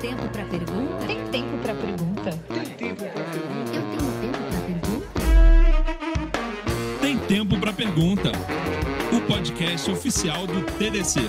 tempo para pergunta? Tem tempo para pergunta? Tem tempo para pergunta? Eu tenho tempo para pergunta? Tem tempo para pergunta. O podcast oficial do TDC.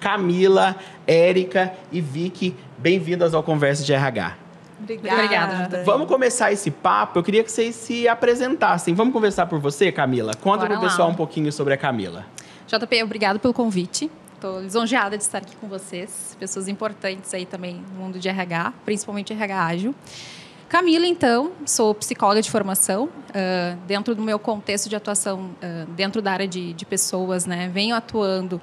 Camila, Érica e Vicky, bem-vindas ao Conversa de RH. Obrigada. Vamos começar esse papo. Eu queria que vocês se apresentassem. Vamos conversar por você, Camila? Conta Bora pro pessoal lá. um pouquinho sobre a Camila. JP, obrigado pelo convite. Estou lisonjeada de estar aqui com vocês. Pessoas importantes aí também no mundo de RH, principalmente RH ágil. Camila, então, sou psicóloga de formação. Dentro do meu contexto de atuação, dentro da área de pessoas, né, venho atuando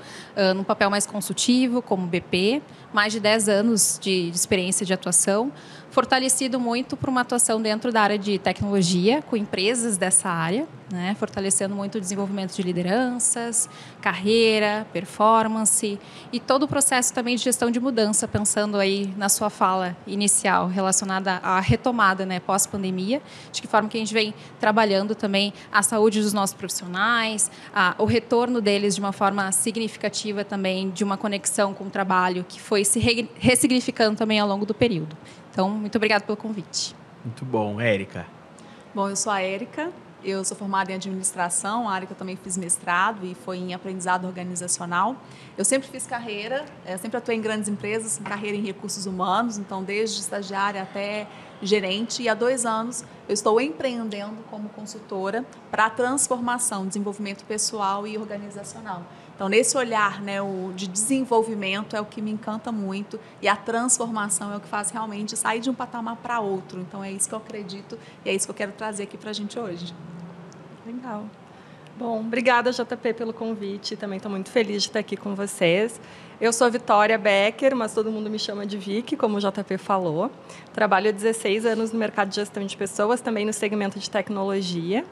num papel mais consultivo, como BP, mais de 10 anos de experiência de atuação, fortalecido muito por uma atuação dentro da área de tecnologia, com empresas dessa área, né, fortalecendo muito o desenvolvimento de lideranças, carreira, performance e todo o processo também de gestão de mudança, pensando aí na sua fala inicial relacionada à retomada, né, pós-pandemia, de que forma que a gente vem trabalhando também a saúde dos nossos profissionais, o retorno deles de uma forma significativa também, de uma conexão com o trabalho que foi se ressignificando também ao longo do período. Então, muito obrigada pelo convite. Muito bom. Érica. Bom, eu sou a Érica, eu sou formada em administração, a área que eu também fiz mestrado e foi em aprendizado organizacional. Eu sempre fiz carreira, sempre atuei em grandes empresas, carreira em recursos humanos, então desde estagiária até gerente. E há 2 anos eu estou empreendendo como consultora para a transformação, desenvolvimento pessoal e organizacional. Então, nesse olhar, né, de desenvolvimento é o que me encanta muito e a transformação é o que faz realmente sair de um patamar para outro. Então, é isso que eu acredito e é isso que eu quero trazer aqui para a gente hoje. Legal. Bom, obrigada, JP, pelo convite. Também estou muito feliz de estar aqui com vocês. Eu sou a Vitória Becker, mas todo mundo me chama de Vicky, como o JP falou. Trabalho há 16 anos no mercado de gestão de pessoas, também no segmento de tecnologia.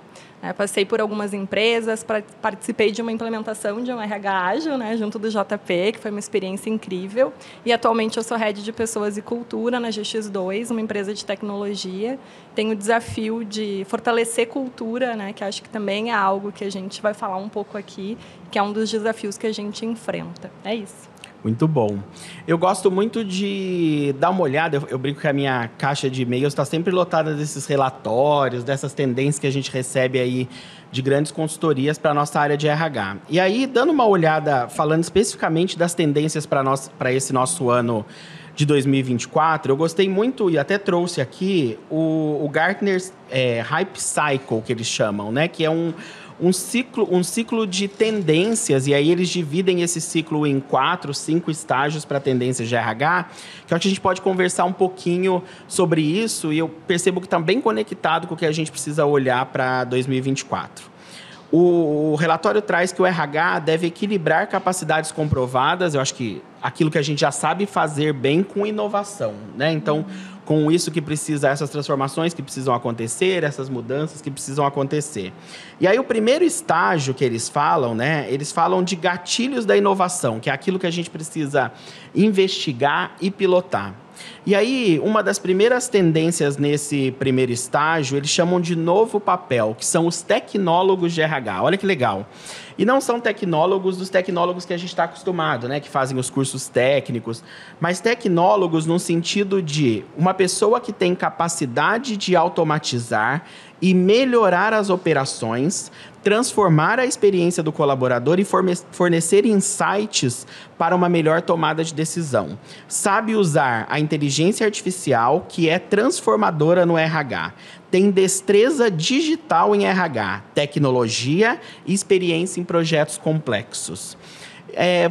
Passei por algumas empresas, participei de uma implementação de um RH ágil, né, junto do JP, que foi uma experiência incrível. E atualmente eu sou Head de Pessoas e Cultura na GX2, uma empresa de tecnologia. Tenho o desafio de fortalecer cultura, né, que acho que também é algo que a gente vai falar um pouco aqui, que é um dos desafios que a gente enfrenta. É isso. Muito bom. Eu gosto muito de dar uma olhada, eu brinco que a minha caixa de e-mails está sempre lotada desses relatórios, dessas tendências que a gente recebe aí de grandes consultorias para a nossa área de RH. E aí, dando uma olhada, falando especificamente das tendências para esse nosso ano de 2024, eu gostei muito e até trouxe aqui o Gartner Hype Cycle, que eles chamam, né? Que é um ciclo de tendências, e aí eles dividem esse ciclo em 4, 5 estágios para tendências de RH, que eu acho que a gente pode conversar um pouquinho sobre isso, e eu percebo que está bem conectado com o que a gente precisa olhar para 2024. O relatório traz que o RH deve equilibrar capacidades comprovadas, eu acho que aquilo que a gente já sabe fazer bem com inovação, né? Então, com isso que precisa, essas transformações que precisam acontecer, essas mudanças que precisam acontecer. E aí o primeiro estágio que eles falam, né? Eles falam de gatilhos da inovação, que é aquilo que a gente precisa investigar e pilotar. E aí, uma das primeiras tendências nesse primeiro estágio, eles chamam de novo papel, que são os tecnólogos de RH. Olha que legal. E não são tecnólogos dos tecnólogos que a gente está acostumado, né? Que fazem os cursos técnicos, mas tecnólogos no sentido de uma pessoa que tem capacidade de automatizar e melhorar as operações, transformar a experiência do colaborador e fornecer insights para uma melhor tomada de decisão. Sabe usar a inteligência artificial, que é transformadora no RH. Tem destreza digital em RH, tecnologia e experiência em projetos complexos.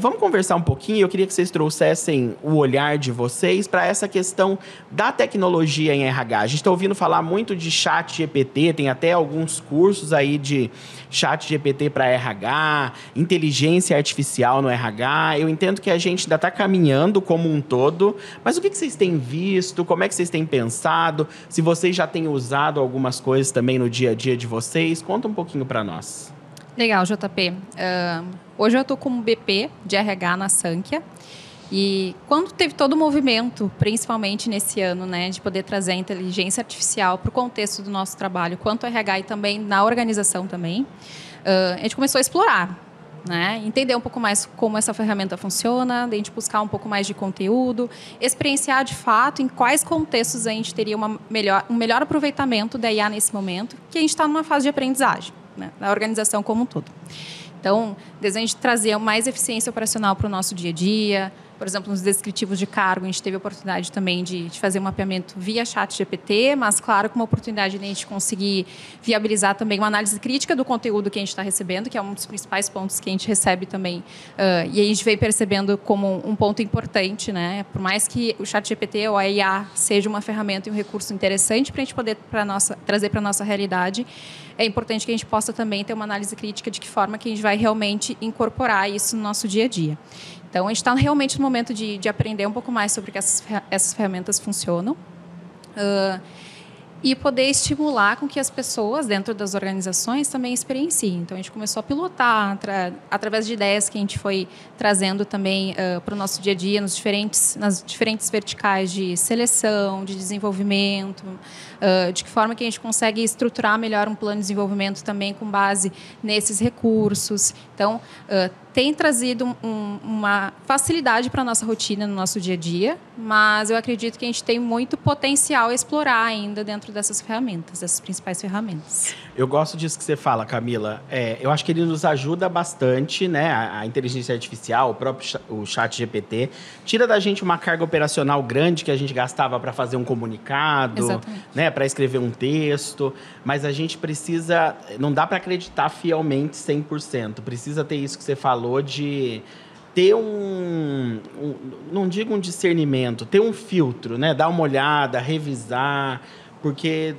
Vamos conversar um pouquinho. Eu queria que vocês trouxessem o olhar de vocês para essa questão da tecnologia em RH. A gente está ouvindo falar muito de chat GPT, tem até alguns cursos aí de chat GPT para RH, inteligência artificial no RH. Eu entendo que a gente ainda está caminhando como um todo, mas o que vocês têm visto? Como é que vocês têm pensado? Se vocês já têm usado algumas coisas também no dia a dia de vocês, conta um pouquinho para nós. Legal, JP. Hoje eu estou como BP de RH na Sankhya. E quando teve todo o movimento, principalmente nesse ano, né, de poder trazer a inteligência artificial para o contexto do nosso trabalho, quanto ao RH e também na organização também, a gente começou a explorar. né? Entender um pouco mais como essa ferramenta funciona, de a gente buscar um pouco mais de conteúdo, experienciar de fato em quais contextos a gente teria um melhor aproveitamento da IA nesse momento, que a gente está numa fase de aprendizagem, né? Na organização como um todo. Então, desde a gente trazer mais eficiência operacional para o nosso dia a dia. Por exemplo, nos descritivos de cargo, a gente teve a oportunidade também de fazer um mapeamento via ChatGPT, mas, claro, com uma oportunidade de a gente conseguir viabilizar também uma análise crítica do conteúdo que a gente está recebendo, que é um dos principais pontos que a gente recebe também. E a gente vem percebendo como um ponto importante, né? Por mais que o ChatGPT ou a IA seja uma ferramenta e um recurso interessante para a gente poder trazer para a nossa realidade, é importante que a gente possa também ter uma análise crítica de que forma que a gente vai realmente incorporar isso no nosso dia a dia. Então, a gente está realmente no momento de aprender um pouco mais sobre que essas ferramentas funcionam e poder estimular com que as pessoas dentro das organizações também experienciem. Então, a gente começou a pilotar através de ideias que a gente foi trazendo também para o nosso dia a dia, nas diferentes verticais de seleção, de desenvolvimento, de que forma que a gente consegue estruturar melhor um plano de desenvolvimento também com base nesses recursos. Então, tem trazido uma facilidade para a nossa rotina no nosso dia a dia, mas eu acredito que a gente tem muito potencial a explorar ainda dentro dessas ferramentas, dessas principais ferramentas. Eu gosto disso que você fala, Camila. Eu acho que ele nos ajuda bastante, né? A inteligência artificial, o próprio o ChatGPT, tira da gente uma carga operacional grande que a gente gastava para fazer um comunicado, né? Para escrever um texto, mas a gente precisa, não dá para acreditar fielmente 100%, precisa ter isso que você falou, de ter não digo um discernimento, ter um filtro, né? Dar uma olhada, revisar, porque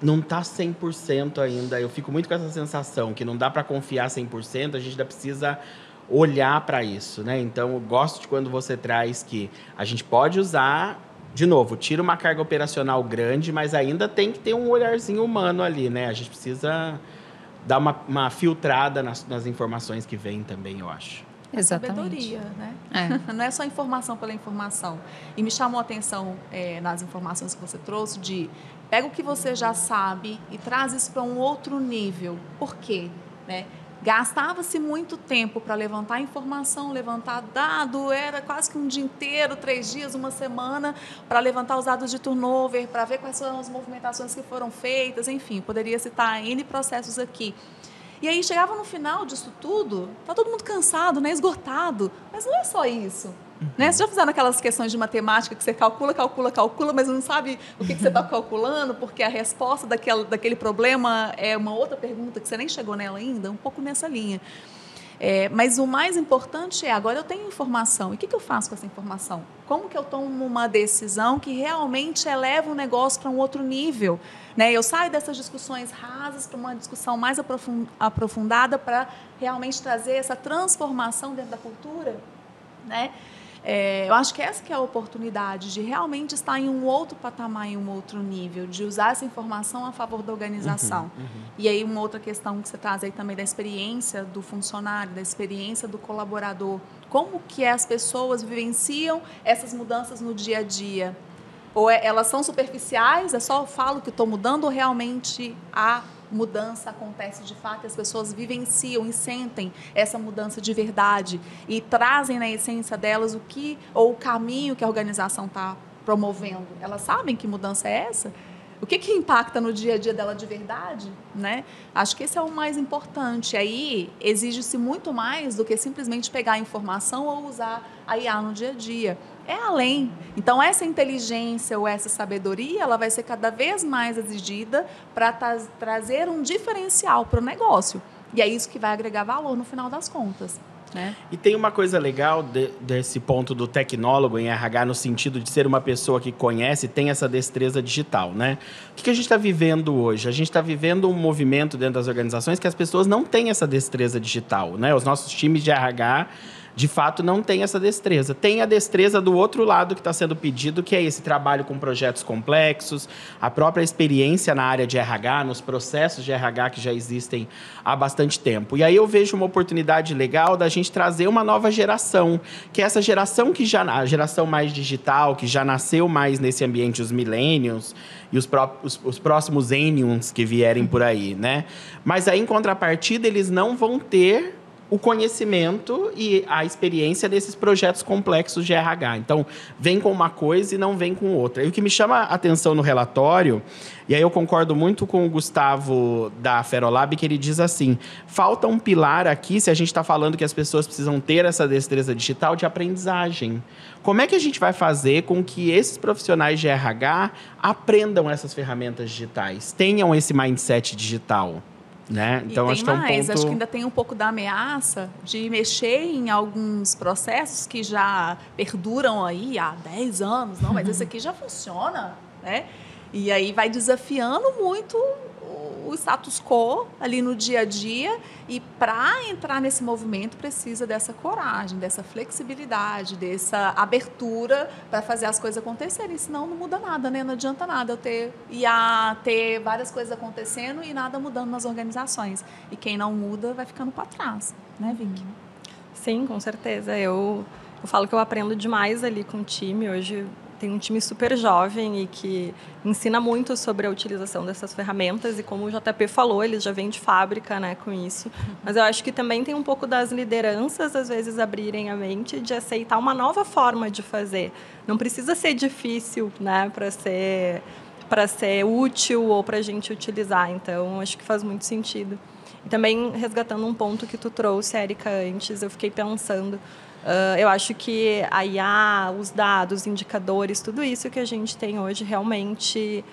não está 100% ainda. Eu fico muito com essa sensação que não dá para confiar 100%, a gente ainda precisa olhar para isso, né? Então, eu gosto de quando você traz que a gente pode usar, de novo, tira uma carga operacional grande, mas ainda tem que ter um olharzinho humano ali, né? A gente precisa dar uma filtrada nas informações que vêm também, eu acho. Exatamente. Sabedoria, né? Não é só informação pela informação. E me chamou a atenção nas informações que você trouxe de pega o que você já sabe e traz isso para um outro nível. Por quê? Né? Gastava-se muito tempo para levantar informação, levantar dado, era quase que um dia inteiro, 3 dias, uma semana, para levantar os dados de turnover, para ver quais são as movimentações que foram feitas, enfim, poderia citar N processos aqui. E aí chegava no final disso tudo, tá todo mundo cansado, né, esgotado, mas não é só isso. Né? Você já fizeram aquelas questões de matemática que você calcula, mas não sabe o que você está calculando, porque a resposta daquele problema é uma outra pergunta que você nem chegou nela ainda, um pouco nessa linha. Mas o mais importante agora eu tenho informação. E o que eu faço com essa informação? Como que eu tomo uma decisão que realmente eleva o negócio para um outro nível? Né? Eu saio dessas discussões rasas para uma discussão mais aprofundada para realmente trazer essa transformação dentro da cultura, né? Eu acho que essa que é a oportunidade de realmente estar em um outro patamar, em um outro nível, de usar essa informação a favor da organização. E aí uma outra questão que você traz aí também da experiência do funcionário, da experiência do colaborador. Como que as pessoas vivenciam essas mudanças no dia a dia? Ou elas são superficiais, é só eu falo que estou mudando, ou realmente a mudança acontece de fato e as pessoas vivenciam e sentem essa mudança de verdade e trazem na essência delas o caminho que a organização está promovendo. Elas sabem que mudança é essa? O que impacta no dia a dia dela de verdade? Né? Acho que esse é o mais importante. Aí exige-se muito mais do que simplesmente pegar a informação ou usar a IA no dia a dia. É além. Então, essa inteligência ou essa sabedoria, ela vai ser cada vez mais exigida para trazer um diferencial para o negócio. E é isso que vai agregar valor no final das contas. Né? E tem uma coisa legal desse ponto do tecnólogo em RH, no sentido de ser uma pessoa que conhece e tem essa destreza digital, né? O que a gente está vivendo hoje? A gente está vivendo um movimento dentro das organizações que as pessoas não têm essa destreza digital, né? Os nossos times de RH, de fato, não têm essa destreza. Tem a destreza do outro lado que está sendo pedido, que é esse trabalho com projetos complexos, a própria experiência na área de RH, nos processos de RH que já existem há bastante tempo. E aí eu vejo uma oportunidade legal da gente trazer uma nova geração, que é essa geração a geração mais digital, que já nasceu mais nesse ambiente, os millennials e os próximos Enions que vierem por aí, né? Mas aí, em contrapartida, eles não vão ter o conhecimento e a experiência desses projetos complexos de RH. Então, vem com uma coisa e não vem com outra. E o que me chama a atenção no relatório, e aí eu concordo muito com o Gustavo da Ferolab, que ele diz assim, falta um pilar aqui, se a gente está falando que as pessoas precisam ter essa destreza digital, de aprendizagem. Como é que a gente vai fazer com que esses profissionais de RH aprendam essas ferramentas digitais, tenham esse mindset digital? Né? Então, acho que é um ponto... Acho que ainda tem um pouco da ameaça de mexer em alguns processos que já perduram aí há 10 anos. Não, mas esse aqui já funciona, né? E aí vai desafiando muito o status quo ali no dia a dia, e para entrar nesse movimento precisa dessa coragem, dessa flexibilidade, dessa abertura para fazer as coisas acontecerem, senão não muda nada, né? Não adianta nada eu ter várias coisas acontecendo e nada mudando nas organizações. E quem não muda vai ficando para trás, né, Vicky? Sim, com certeza. Eu falo que eu aprendo demais ali com o time. Hoje tem um time super jovem e que ensina muito sobre a utilização dessas ferramentas, e como o JP falou, eles já vêm de fábrica, né, com isso. Mas eu acho que também tem um pouco das lideranças, às vezes, abrirem a mente de aceitar uma nova forma de fazer. Não precisa ser difícil, né, para ser útil ou para a gente utilizar. Então, acho que faz muito sentido. E também, resgatando um ponto que tu trouxe, Érica, antes, eu fiquei pensando... eu acho que a IA, os dados, indicadores, tudo isso que a gente tem hoje realmente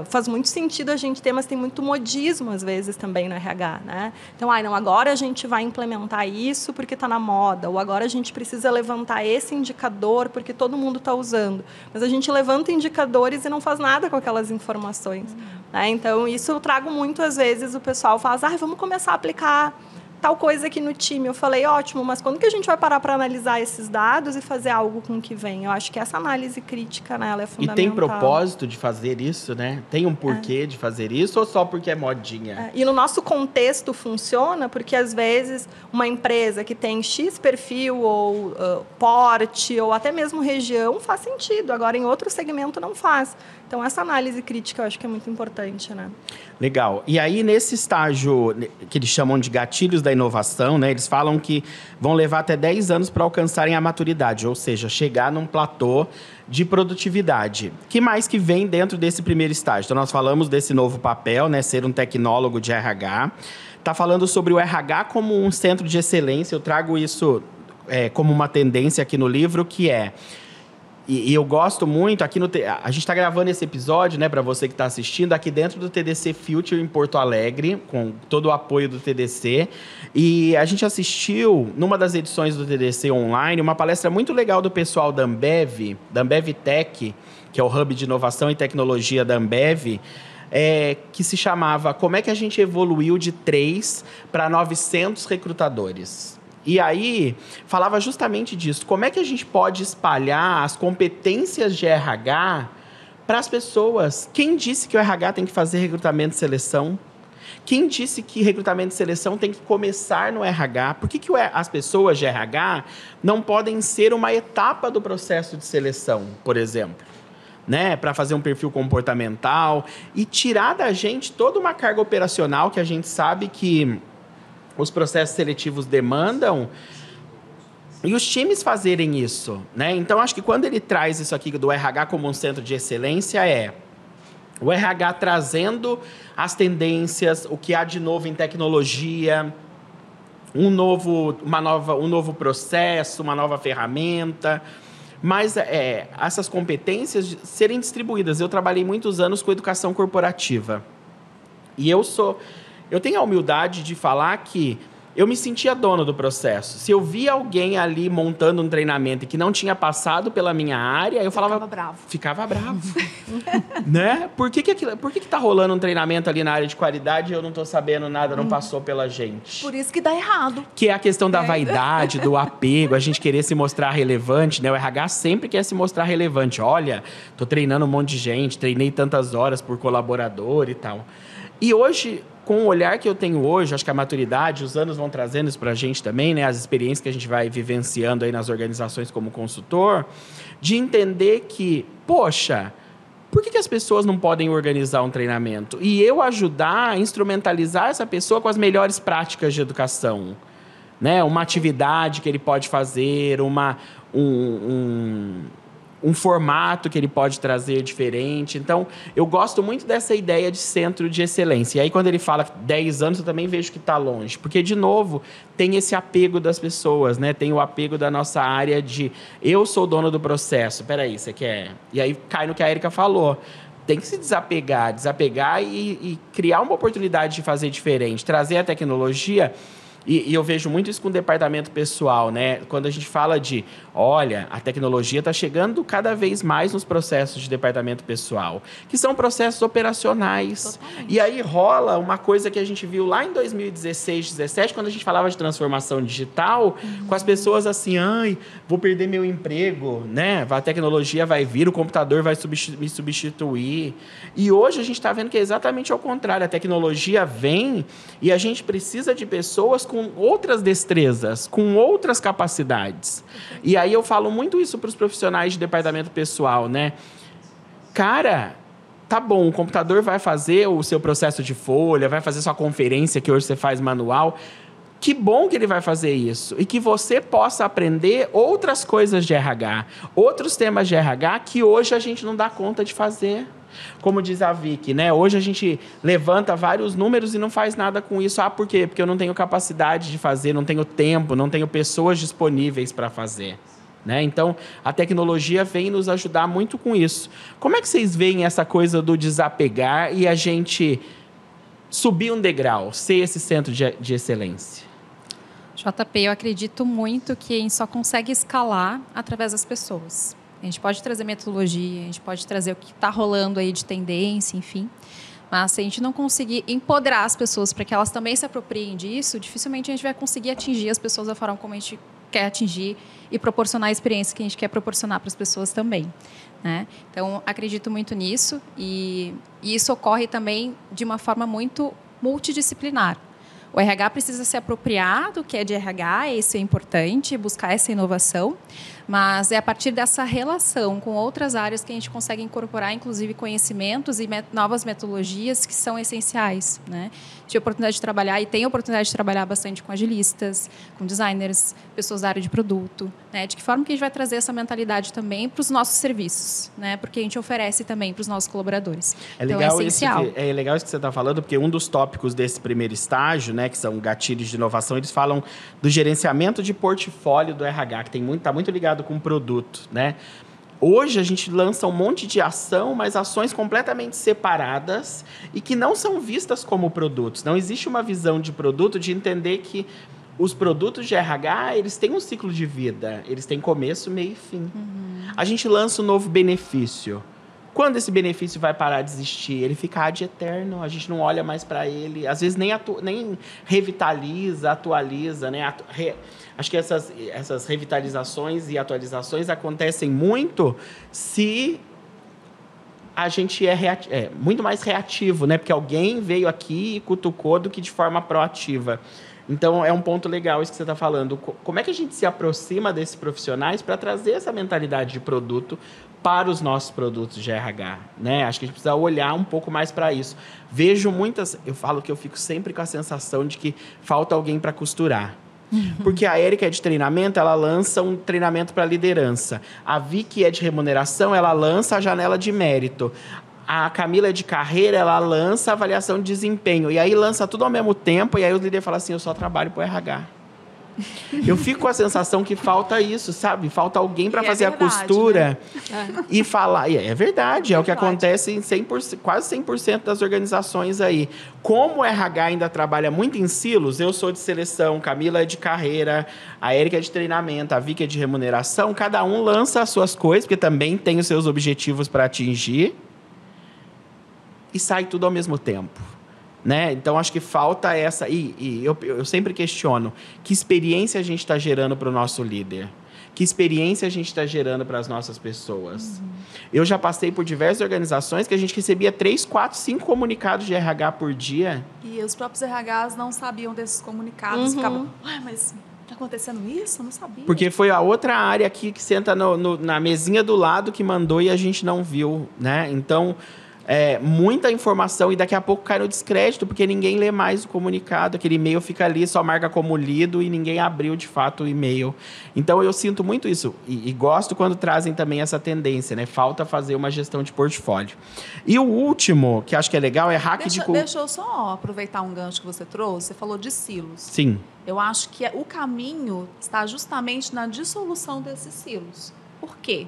faz muito sentido a gente ter, mas tem muito modismo, às vezes, também no RH, né? Então, não, agora a gente vai implementar isso porque está na moda, ou agora a gente precisa levantar esse indicador porque todo mundo está usando. Mas a gente levanta indicadores e não faz nada com aquelas informações. Né? Então, isso eu trago muito, às vezes, o pessoal fala, vamos começar a aplicar tal coisa aqui no time. Eu falei, ótimo, mas quando que a gente vai parar para analisar esses dados e fazer algo com o que vem? Eu acho que essa análise crítica, né, ela é fundamental. E tem propósito de fazer isso, né? Tem um porquê de fazer isso, ou só porque é modinha? E no nosso contexto funciona porque, às vezes, uma empresa que tem X perfil ou porte ou até mesmo região faz sentido. Agora, em outro segmento, não faz. Então, essa análise crítica eu acho que é muito importante, né? Legal. E aí, nesse estágio que eles chamam de gatilhos da inovação, né, eles falam que vão levar até 10 anos para alcançarem a maturidade, ou seja, chegar num platô de produtividade. O que mais que vem dentro desse primeiro estágio? Então, nós falamos desse novo papel, né, ser um tecnólogo de RH. Está falando sobre o RH como um centro de excelência. Eu trago isso como uma tendência aqui no livro, que é... E eu gosto muito, aqui a gente está gravando esse episódio, né, para você que está assistindo, aqui dentro do TDC Future em Porto Alegre, com todo o apoio do TDC. E a gente assistiu, numa das edições do TDC online, uma palestra muito legal do pessoal da Ambev Tech, que é o Hub de Inovação e Tecnologia da Ambev, que se chamava Como é que a gente evoluiu de 3 para 900 recrutadores? E aí, falava justamente disso. Como é que a gente pode espalhar as competências de RH para as pessoas? Quem disse que o RH tem que fazer recrutamento e seleção? Quem disse que recrutamento e seleção tem que começar no RH? Por que as pessoas de RH não podem ser uma etapa do processo de seleção, por exemplo? Né, para fazer um perfil comportamental e tirar da gente toda uma carga operacional que a gente sabe que os processos seletivos demandam, e os times fazerem isso, né? Então, acho que quando ele traz isso aqui do RH como um centro de excelência, o RH trazendo as tendências, o que há de novo em tecnologia, um novo processo, uma nova ferramenta, mas essas competências serem distribuídas. Eu trabalhei muitos anos com educação corporativa, e eu tenho a humildade de falar que eu me sentia dono do processo. Se eu via alguém ali montando um treinamento e que não tinha passado pela minha área, eu falava... Ficava bravo. Né? Por que tá rolando um treinamento ali na área de qualidade e eu não tô sabendo nada, não passou pela gente? Por isso que dá errado. Que é a questão da vaidade, do apego, a gente querer se mostrar relevante, né? O RH sempre quer se mostrar relevante. Olha, tô treinando um monte de gente, treinei tantas horas por colaborador e tal. E hoje, com o olhar que eu tenho hoje, acho que a maturidade, os anos vão trazendo isso para a gente também, né? As experiências que a gente vai vivenciando aí nas organizações como consultor, de entender que, poxa, por que as pessoas não podem organizar um treinamento? E eu ajudar a instrumentalizar essa pessoa com as melhores práticas de educação. né? Uma atividade que ele pode fazer, um formato que ele pode trazer diferente. Então, eu gosto muito dessa ideia de centro de excelência. E aí, quando ele fala 10 anos, eu também vejo que está longe. Porque, de novo, tem esse apego das pessoas, né? Tem o apego da nossa área de eu sou dono do processo. Peraí, você quer... E aí, cai no que a Érica falou. Tem que se desapegar e criar uma oportunidade de fazer diferente. Trazer a tecnologia... E eu vejo muito isso com o departamento pessoal, né? Quando a gente fala de, olha, a tecnologia está chegando cada vez mais nos processos de departamento pessoal, que são processos operacionais. Totalmente. E aí rola uma coisa que a gente viu lá em 2016, 2017, quando a gente falava de transformação digital, com as pessoas assim, ai, vou perder meu emprego, né? A tecnologia vai vir, o computador vai me substituir. E hoje a gente está vendo que é exatamente ao contrário. A tecnologia vem e a gente precisa de pessoas com outras destrezas, com outras capacidades. E aí eu falo muito isso para os profissionais de departamento pessoal, né? Cara, tá bom, o computador vai fazer o seu processo de folha, vai fazer sua conferência, que hoje você faz manual. Que bom que ele vai fazer isso. E que você possa aprender outras coisas de RH, outros temas de RH que hoje a gente não dá conta de fazer. Como diz a Vicky, né? Hoje a gente levanta vários números e não faz nada com isso. Ah, por quê? Porque eu não tenho capacidade de fazer, não tenho tempo, não tenho pessoas disponíveis para fazer. Né? Então, a tecnologia vem nos ajudar muito com isso. Como é que vocês veem essa coisa do desapegar e a gente subir um degrau, ser esse centro de excelência? JP, eu acredito muito que a gente só consegue escalar através das pessoas. A gente pode trazer metodologia, a gente pode trazer o que está rolando aí de tendência, enfim. Mas se a gente não conseguir empoderar as pessoas para que elas também se apropriem disso, dificilmente a gente vai conseguir atingir as pessoas da forma como a gente quer atingir e proporcionar a experiência que a gente quer proporcionar para as pessoas também. Né? Então, acredito muito nisso e isso ocorre também de uma forma muito multidisciplinar. O RH precisa se apropriar do que é de RH, isso é importante, buscar essa inovação, mas é a partir dessa relação com outras áreas que a gente consegue incorporar, inclusive, conhecimentos e novas metodologias que são essenciais. Né? Tive a oportunidade de trabalhar e tenho a oportunidade de trabalhar bastante com agilistas, com designers, pessoas da área de produto. Né? De que forma que a gente vai trazer essa mentalidade também para os nossos serviços, né? Porque a gente oferece também para os nossos colaboradores. Então, é essencial. É legal isso que você está falando, porque um dos tópicos desse primeiro estágio, né, que são gatilhos de inovação, eles falam do gerenciamento de portfólio do RH, que está muito ligado com o produto, né? Hoje a gente lança um monte de ação, mas ações completamente separadas e que não são vistas como produtos. Não existe uma visão de produto de entender que os produtos de RH, eles têm um ciclo de vida. Eles têm começo, meio e fim. A gente lança um novo benefício. Quando esse benefício vai parar de existir? Ele fica ad eterno, a gente não olha mais para ele. Às vezes nem revitaliza, atualiza, né? Acho que essas revitalizações e atualizações acontecem muito se a gente é muito mais reativo, né? Porque alguém veio aqui e cutucou do que de forma proativa. Então, é um ponto legal isso que você está falando. Como é que a gente se aproxima desses profissionais para trazer essa mentalidade de produto para os nossos produtos de RH? Né? Acho que a gente precisa olhar um pouco mais para isso. Vejo muitas... Eu falo que eu fico sempre com a sensação de que falta alguém para costurar. Porque a Érica é de treinamento, ela lança um treinamento para liderança. A Vicky é de remuneração, ela lança a janela de mérito. A Camila é de carreira, ela lança a avaliação de desempenho. E aí lança tudo ao mesmo tempo, e aí o líder fala assim, eu só trabalho para o RH. Eu fico com a sensação que falta isso, sabe? Falta alguém para fazer verdade, a costura, né? E falar. E é verdade, é o que acontece em 100%, quase 100% das organizações aí. Como o RH ainda trabalha muito em silos, eu sou de seleção, Camila é de carreira, a Érica é de treinamento, a Vicky é de remuneração, cada um lança as suas coisas, porque também tem os seus objetivos para atingir, e sai tudo ao mesmo tempo. Né? Então, acho que falta essa... E eu sempre questiono, que experiência a gente está gerando para o nosso líder? Que experiência a gente está gerando para as nossas pessoas? Eu já passei por diversas organizações que a gente recebia 3, 4, 5 comunicados de RH por dia. E os próprios RHs não sabiam desses comunicados. Ficavam, mas está acontecendo isso? Eu não sabia. Porque foi a outra área aqui que senta na mesinha do lado que mandou e a gente não viu. Né? Então... muita informação e daqui a pouco cai no descrédito, porque ninguém lê mais o comunicado, aquele e-mail fica ali, só marca como lido e ninguém abriu de fato o e-mail. Então eu sinto muito isso e gosto quando trazem também essa tendência, né? Falta fazer uma gestão de portfólio. E o último, que acho que é legal, é hack de cultura. Deixa eu só aproveitar um gancho que você trouxe. Você falou de silos. Sim. Eu acho que o caminho está justamente na dissolução desses silos. Por quê?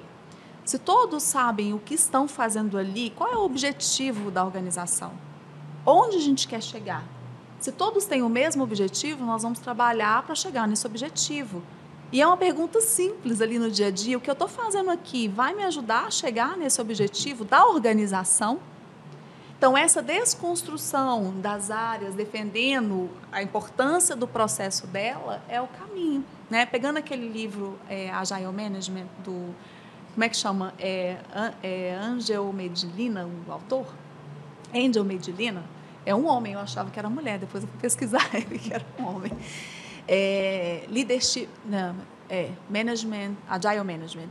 Se todos sabem o que estão fazendo ali, qual é o objetivo da organização? Onde a gente quer chegar? Se todos têm o mesmo objetivo, nós vamos trabalhar para chegar nesse objetivo. E é uma pergunta simples ali no dia a dia. O que eu estou fazendo aqui vai me ajudar a chegar nesse objetivo da organização? Então, essa desconstrução das áreas, defendendo a importância do processo dela, é o caminho. Né? Pegando aquele livro, Agile Management, do... Como é que chama? Angel Medellina, o autor? Angel Medellina. É um homem, eu achava que era mulher, depois eu fui pesquisar ele que era um homem. Leadership... Não, Management, Agile Management.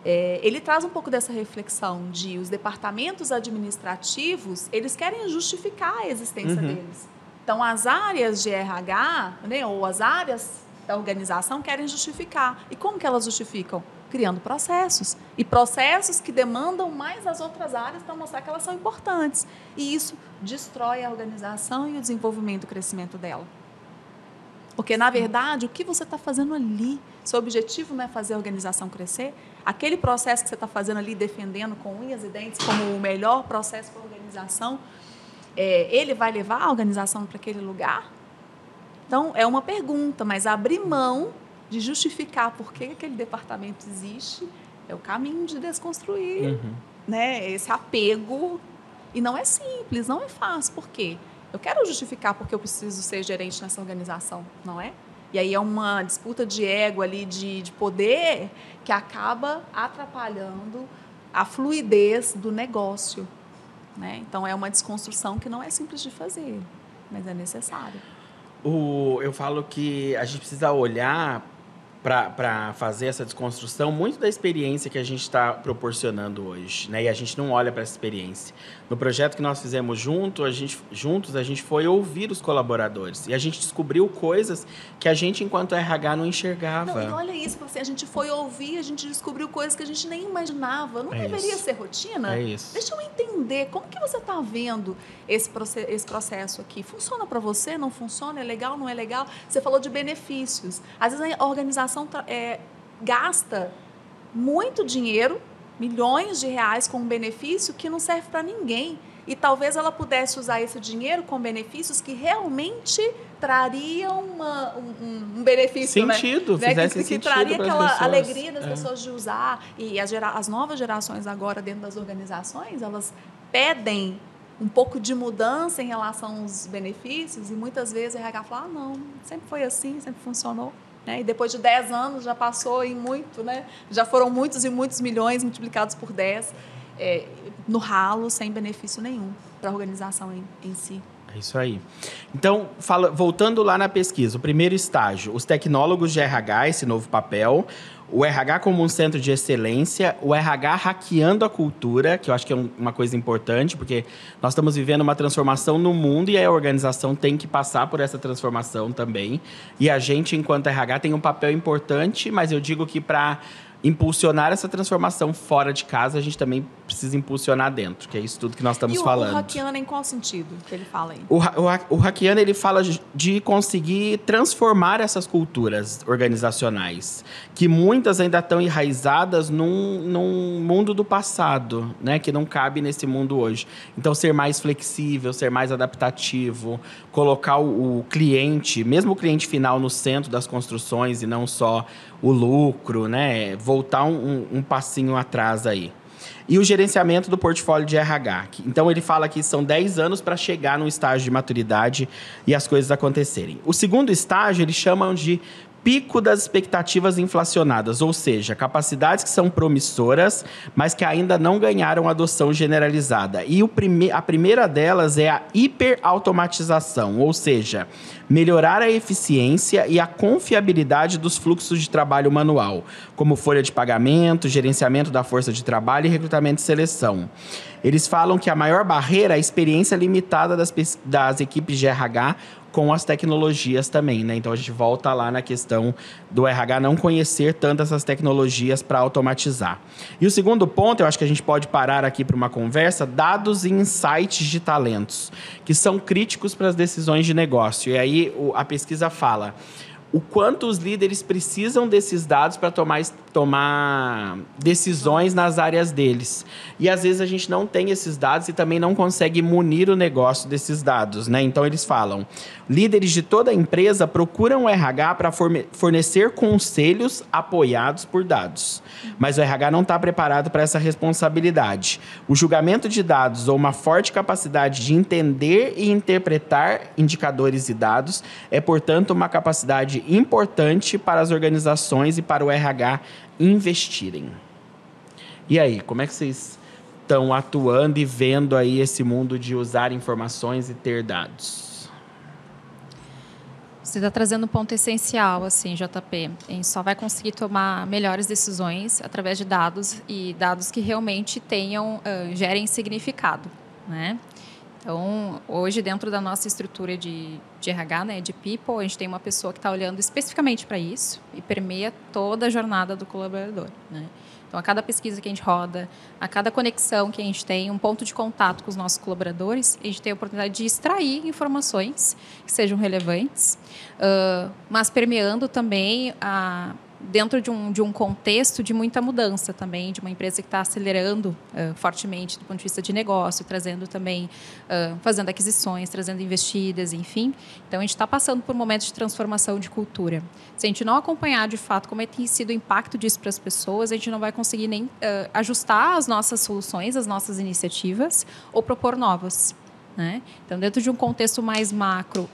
Ele traz um pouco dessa reflexão de os departamentos administrativos, eles querem justificar a existência deles. Então, as áreas de RH, né, ou as áreas da organização querem justificar. E como que elas justificam? Criando processos. E processos que demandam mais as outras áreas para mostrar que elas são importantes. E isso destrói a organização e o desenvolvimento e o crescimento dela. Porque, na verdade, o que você está fazendo ali, seu objetivo não é fazer a organização crescer, aquele processo que você está fazendo ali, defendendo com unhas e dentes como o melhor processo para a organização, ele vai levar a organização para aquele lugar? Então, é uma pergunta, mas abrir mão de justificar por que aquele departamento existe é o caminho de desconstruir né, esse apego. E não é simples, não é fácil. Por quê? Eu quero justificar porque eu preciso ser gerente nessa organização, não é? E aí é uma disputa de ego ali, de poder, que acaba atrapalhando a fluidez do negócio. Né? Então, é uma desconstrução que não é simples de fazer, mas é necessário. Eu falo que a gente precisa olhar para fazer essa desconstrução muito da experiência que a gente está proporcionando hoje, né? E a gente não olha para essa experiência. No projeto que nós fizemos juntos, a gente foi ouvir os colaboradores e a gente descobriu coisas que a gente, enquanto RH, não enxergava. Não, olha isso, assim, a gente foi ouvir, a gente descobriu coisas que a gente nem imaginava. Não deveria ser rotina? É isso. Deixa eu entender, como que você está vendo esse processo aqui? Funciona para você? Não funciona? É legal? Não é legal? Você falou de benefícios. Às vezes a organização gasta muito dinheiro, milhões de reais com um benefício que não serve para ninguém. E talvez ela pudesse usar esse dinheiro com benefícios que realmente trariam um benefício. Sentido, né? Fizesse que sentido traria aquela pessoas. Alegria das pessoas de usar. E as novas gerações agora dentro das organizações, elas pedem um pouco de mudança em relação aos benefícios e muitas vezes a RH fala, não, sempre foi assim, sempre funcionou. E depois de 10 anos já passou em muito, né? Já foram muitos e muitos milhões multiplicados por 10 no ralo, sem benefício nenhum para a organização em si. É isso aí. Então, voltando lá na pesquisa, o primeiro estágio, os tecnólogos de RH, esse novo papel, o RH como um centro de excelência, o RH hackeando a cultura, que eu acho que é uma coisa importante, porque nós estamos vivendo uma transformação no mundo e a organização tem que passar por essa transformação também. E a gente, enquanto RH, tem um papel importante, mas eu digo que para impulsionar essa transformação fora de casa, a gente também precisa impulsionar dentro, que é isso tudo que nós estamos falando. E o hackeando em qual sentido que ele fala aí? O hackeando, ele fala de conseguir transformar essas culturas organizacionais, que muitas ainda estão enraizadas num mundo do passado, né, que não cabe nesse mundo hoje. Então, ser mais flexível, ser mais adaptativo, colocar o cliente, mesmo o cliente final, no centro das construções e não só o lucro, né? Voltar um passinho atrás aí. E o gerenciamento do portfólio de RH. Então, ele fala que são 10 anos para chegar num estágio de maturidade e as coisas acontecerem. O segundo estágio, eles chamam de pico das expectativas inflacionadas, ou seja, capacidades que são promissoras, mas que ainda não ganharam adoção generalizada. E a primeira delas é a hiperautomatização, ou seja, melhorar a eficiência e a confiabilidade dos fluxos de trabalho manual, como folha de pagamento, gerenciamento da força de trabalho e recrutamento e seleção. Eles falam que a maior barreira é a experiência limitada das equipes de RH com as tecnologias também, né? Então, a gente volta lá na questão do RH não conhecer tanto essas tecnologias para automatizar. E o segundo ponto, eu acho que a gente pode parar aqui para uma conversa, dados e insights de talentos, que são críticos para as decisões de negócio. E aí, a pesquisa fala o quanto os líderes precisam desses dados para tomar decisões nas áreas deles. E, às vezes, a gente não tem esses dados e também não consegue munir o negócio desses dados, né? Então, eles falam, líderes de toda a empresa procuram o RH para fornecer conselhos apoiados por dados. Mas o RH não está preparado para essa responsabilidade. O julgamento de dados ou uma forte capacidade de entender e interpretar indicadores e dados é, portanto, uma capacidade importante para as organizações e para o RH investirem. E aí, como é que vocês estão atuando e vendo aí esse mundo de usar informações e ter dados? Você está trazendo um ponto essencial, assim, JP. A gente só vai conseguir tomar melhores decisões através de dados e dados que realmente gerem significado, né? Então, hoje, dentro da nossa estrutura de RH, né, de People, a gente tem uma pessoa que está olhando especificamente para isso e permeia toda a jornada do colaborador, né? Então, a cada pesquisa que a gente roda, a cada conexão que a gente tem, um ponto de contato com os nossos colaboradores, a gente tem a oportunidade de extrair informações que sejam relevantes, mas permeando também dentro de um contexto de muita mudança também, de uma empresa que está acelerando fortemente do ponto de vista de negócio, trazendo também, fazendo aquisições, trazendo investidas, enfim. Então, a gente está passando por momentos de transformação de cultura. Se a gente não acompanhar, de fato, como tem sido o impacto disso para as pessoas, a gente não vai conseguir nem ajustar as nossas soluções, as nossas iniciativas, ou propor novas, né? Então, dentro de um contexto mais macro,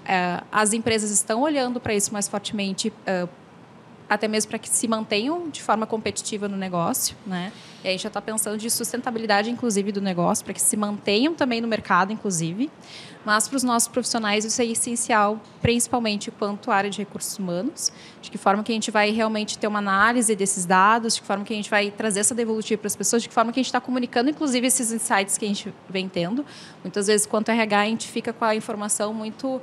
as empresas estão olhando para isso mais fortemente, até mesmo para que se mantenham de forma competitiva no negócio, né? E a gente já está pensando de sustentabilidade, inclusive, do negócio, para que se mantenham também no mercado, inclusive. Mas, para os nossos profissionais, isso é essencial, principalmente quanto à área de recursos humanos, de que forma que a gente vai realmente ter uma análise desses dados, de que forma que a gente vai trazer essa devolutiva para as pessoas, de que forma que a gente está comunicando, inclusive, esses insights que a gente vem tendo. Muitas vezes, quanto RH, a gente fica com a informação muito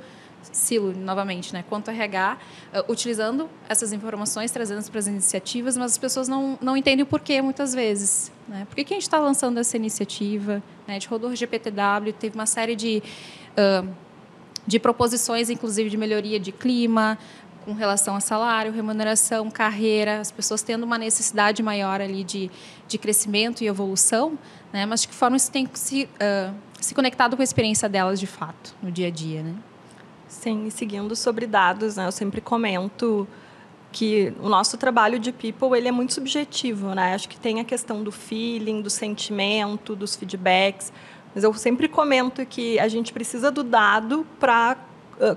silo, novamente, né? Quanto a RH, utilizando essas informações, trazendo para as iniciativas, mas as pessoas não entendem o porquê, muitas vezes, né? Por que a gente está lançando essa iniciativa? Né? A gente rodou o GPTW, teve uma série de proposições, inclusive, de melhoria de clima, com relação a salário, remuneração, carreira, as pessoas tendo uma necessidade maior ali de crescimento e evolução, né? Mas de que forma isso tem que se conectado com a experiência delas, de fato, no dia a dia, né? Sim, e seguindo sobre dados, né, eu sempre comento que o nosso trabalho de People ele é muito subjetivo, né? Acho que tem a questão do feeling, do sentimento, dos feedbacks, mas eu sempre comento que a gente precisa do dado para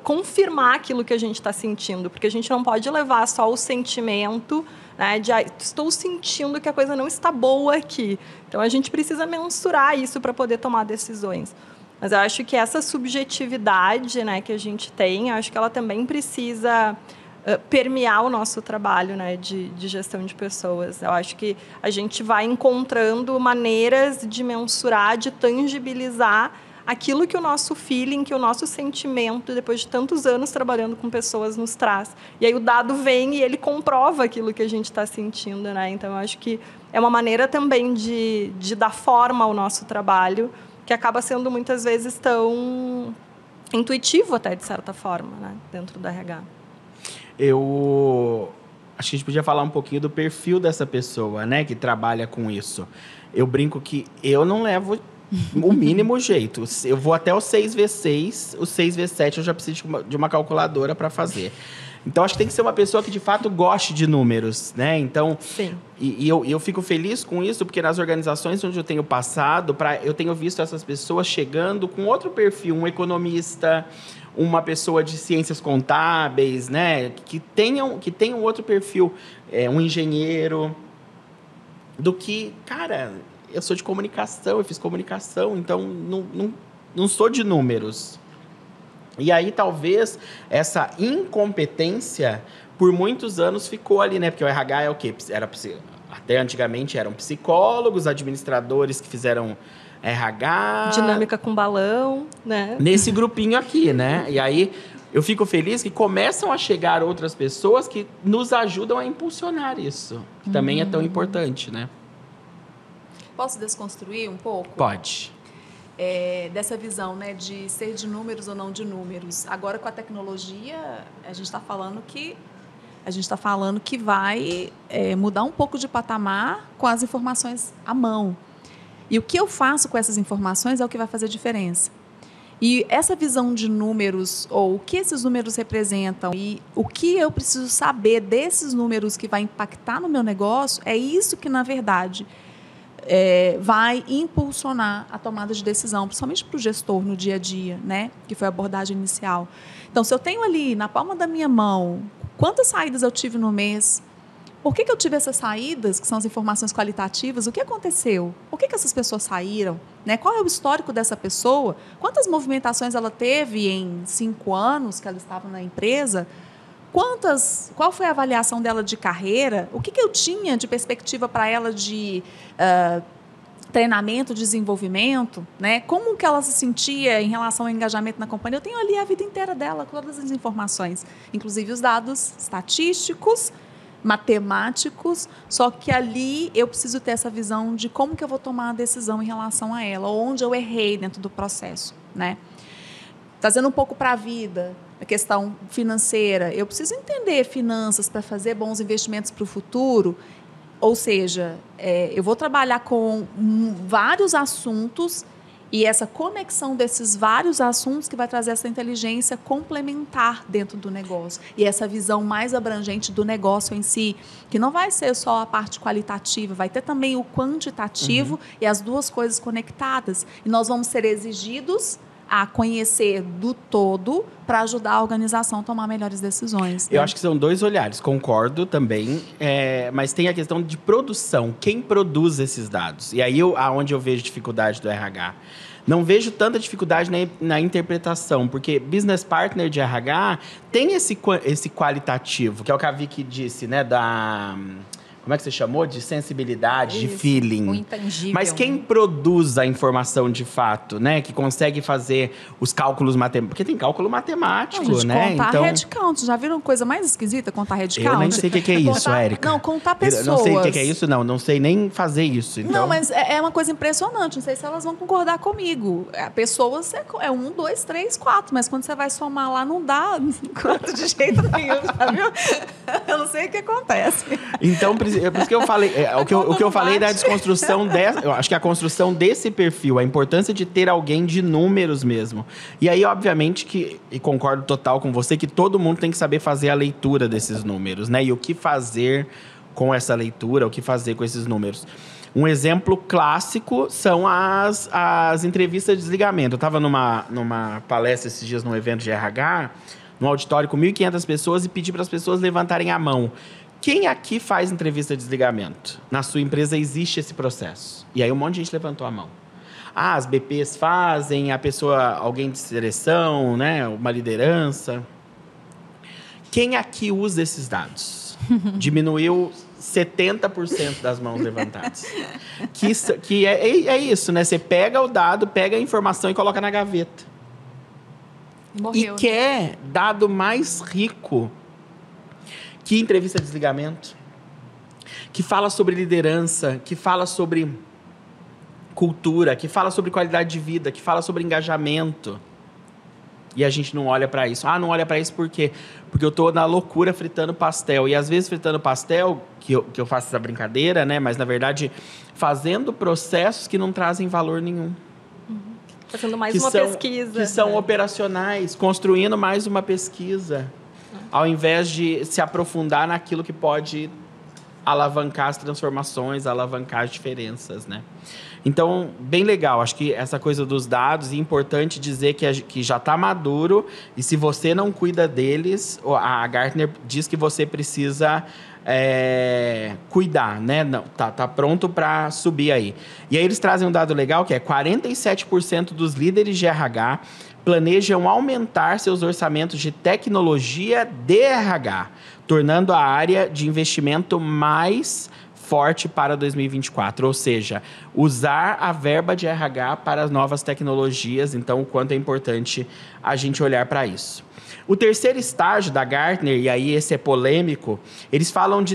confirmar aquilo que a gente está sentindo, porque a gente não pode levar só o sentimento, né, de estou sentindo que a coisa não está boa aqui. Então, a gente precisa mensurar isso para poder tomar decisões. Mas eu acho que essa subjetividade, né, que a gente tem, eu acho que ela também precisa permear o nosso trabalho, né, de gestão de pessoas. Eu acho que a gente vai encontrando maneiras de mensurar, de tangibilizar aquilo que o nosso feeling, que o nosso sentimento, depois de tantos anos trabalhando com pessoas, nos traz. E aí o dado vem e ele comprova aquilo que a gente está sentindo, né? Então, eu acho que é uma maneira também de dar forma ao nosso trabalho, que acaba sendo muitas vezes tão intuitivo até, de certa forma, né, dentro da RH. Eu acho que a gente podia falar um pouquinho do perfil dessa pessoa, né, que trabalha com isso. Eu brinco que eu não levo o mínimo jeito. Eu vou até o 6V6, o 6V7 eu já preciso de uma calculadora para fazer. Então, acho que tem que ser uma pessoa que, de fato, goste de números, né? Então, sim. E eu fico feliz com isso, porque nas organizações onde eu tenho passado, eu tenho visto essas pessoas chegando com outro perfil, um economista, uma pessoa de ciências contábeis, né? Que tenham outro perfil, um engenheiro, do que, cara, eu sou de comunicação, eu fiz comunicação, então não sou de números. E aí, talvez, essa incompetência, por muitos anos, ficou ali, né? Porque o RH é o quê? Até antigamente eram psicólogos, administradores que fizeram RH... Dinâmica com balão, né? Nesse grupinho aqui, né? E aí eu fico feliz que começam a chegar outras pessoas que nos ajudam a impulsionar isso. Que também é tão importante, né? Posso desconstruir um pouco? Pode. Dessa visão, né, de ser de números ou não de números. Agora, com a tecnologia, a gente está falando que vai mudar um pouco de patamar com as informações à mão. E o que eu faço com essas informações é o que vai fazer diferença. E essa visão de números, ou o que esses números representam e o que eu preciso saber desses números que vai impactar no meu negócio, é isso que, na verdade, vai impulsionar a tomada de decisão, principalmente para o gestor no dia a dia, né? Que foi a abordagem inicial. Então, se eu tenho ali na palma da minha mão quantas saídas eu tive no mês, por que eu tive essas saídas, que são as informações qualitativas, o que aconteceu? Por que essas pessoas saíram? Né? Qual é o histórico dessa pessoa? Quantas movimentações ela teve em 5 anos que ela estava na empresa? Qual foi a avaliação dela de carreira? O que eu tinha de perspectiva para ela de treinamento, desenvolvimento? Né? Como que ela se sentia em relação ao engajamento na companhia? Eu tenho ali a vida inteira dela, todas as informações, inclusive os dados estatísticos, matemáticos, só que ali eu preciso ter essa visão de como que eu vou tomar a decisão em relação a ela, onde eu errei dentro do processo, né? Trazendo um pouco para a vida, a questão financeira, eu preciso entender finanças para fazer bons investimentos para o futuro, ou seja, eu vou trabalhar com vários assuntos e essa conexão desses vários assuntos que vai trazer essa inteligência complementar dentro do negócio. E essa visão mais abrangente do negócio em si, que não vai ser só a parte qualitativa, vai ter também o quantitativo e as duas coisas conectadas. E nós vamos ser exigidos a conhecer do todo para ajudar a organização a tomar melhores decisões. Né? Eu acho que são 2 olhares, concordo também, mas tem a questão de produção, quem produz esses dados? E aí aonde eu vejo dificuldade do RH. Não vejo tanta dificuldade na interpretação, porque business partner de RH tem esse qualitativo, que é o que a Vicky disse, né, como é que você chamou? De sensibilidade, de feeling. O intangível. Mas quem produz a informação de fato, né? Que consegue fazer os cálculos matemáticos. Porque tem cálculo matemático, gente, né? Contar headcount. Já viram coisa mais esquisita? Contar headcount? Eu nem sei o que é isso, Érica. Não, contar pessoas. Eu não sei o que é isso, não. Não sei nem fazer isso. Então... Não, mas é uma coisa impressionante. Não sei se elas vão concordar comigo. Pessoas é 1, 2, 3, 4. Mas quando você vai somar lá, não dá quanto de jeito nenhum, já viu? Eu não sei o que acontece. Então, por isso que eu falei, o que eu falei da desconstrução eu acho que a construção desse perfil, a importância de ter alguém de números mesmo. E aí, obviamente, e concordo total com você, que todo mundo tem que saber fazer a leitura desses números, né? E o que fazer com essa leitura, o que fazer com esses números. Um exemplo clássico são as entrevistas de desligamento. Eu estava numa palestra esses dias, num evento de RH, num auditório com 1.500 pessoas e pedi para as pessoas levantarem a mão. Quem aqui faz entrevista de desligamento? Na sua empresa existe esse processo. E aí um monte de gente levantou a mão. As BPs fazem, alguém de seleção, né? Uma liderança. Quem aqui usa esses dados? Diminuiu 70% das mãos levantadas. Que é isso, né? Você pega o dado, pega a informação e coloca na gaveta. Morreu, e quer dado mais rico que entrevista de desligamento, que fala sobre liderança, que fala sobre cultura, que fala sobre qualidade de vida, que fala sobre engajamento. E a gente não olha para isso. Não olha para isso por quê? Porque eu tô na loucura fritando pastel. E às vezes fritando pastel, que eu faço essa brincadeira, né? Mas na verdade, fazendo processos que não trazem valor nenhum. Fazendo mais uma pesquisa. Que são operacionais, construindo mais uma pesquisa. Ao invés de se aprofundar naquilo que pode alavancar as transformações, alavancar as diferenças, né? Então, bem legal. Acho que essa coisa dos dados, é importante dizer que já está maduro e se você não cuida deles, a Gartner diz que você precisa cuidar, né? Não, tá pronto para subir aí. E aí eles trazem um dado legal que é 47% dos líderes de RH planejam aumentar seus orçamentos de tecnologia de RH, tornando a área de investimento mais forte para 2024, ou seja, usar a verba de RH para as novas tecnologias, então o quanto é importante a gente olhar para isso. O terceiro estágio da Gartner, e aí esse é polêmico, eles falam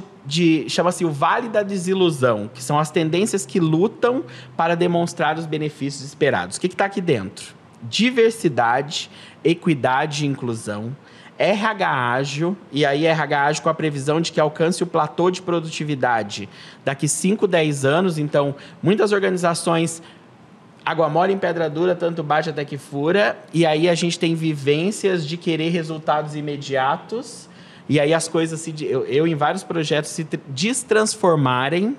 chama-se o Vale da Desilusão, que são as tendências que lutam para demonstrar os benefícios esperados. O que está aqui dentro? Diversidade, equidade e inclusão, RH ágil, e aí RH ágil com a previsão de que alcance o platô de produtividade daqui 5, 10 anos. Então, muitas organizações, água mole em pedra dura, tanto bate até que fura, e aí a gente tem vivências de querer resultados imediatos, e aí as coisas, eu em vários projetos, se destransformarem,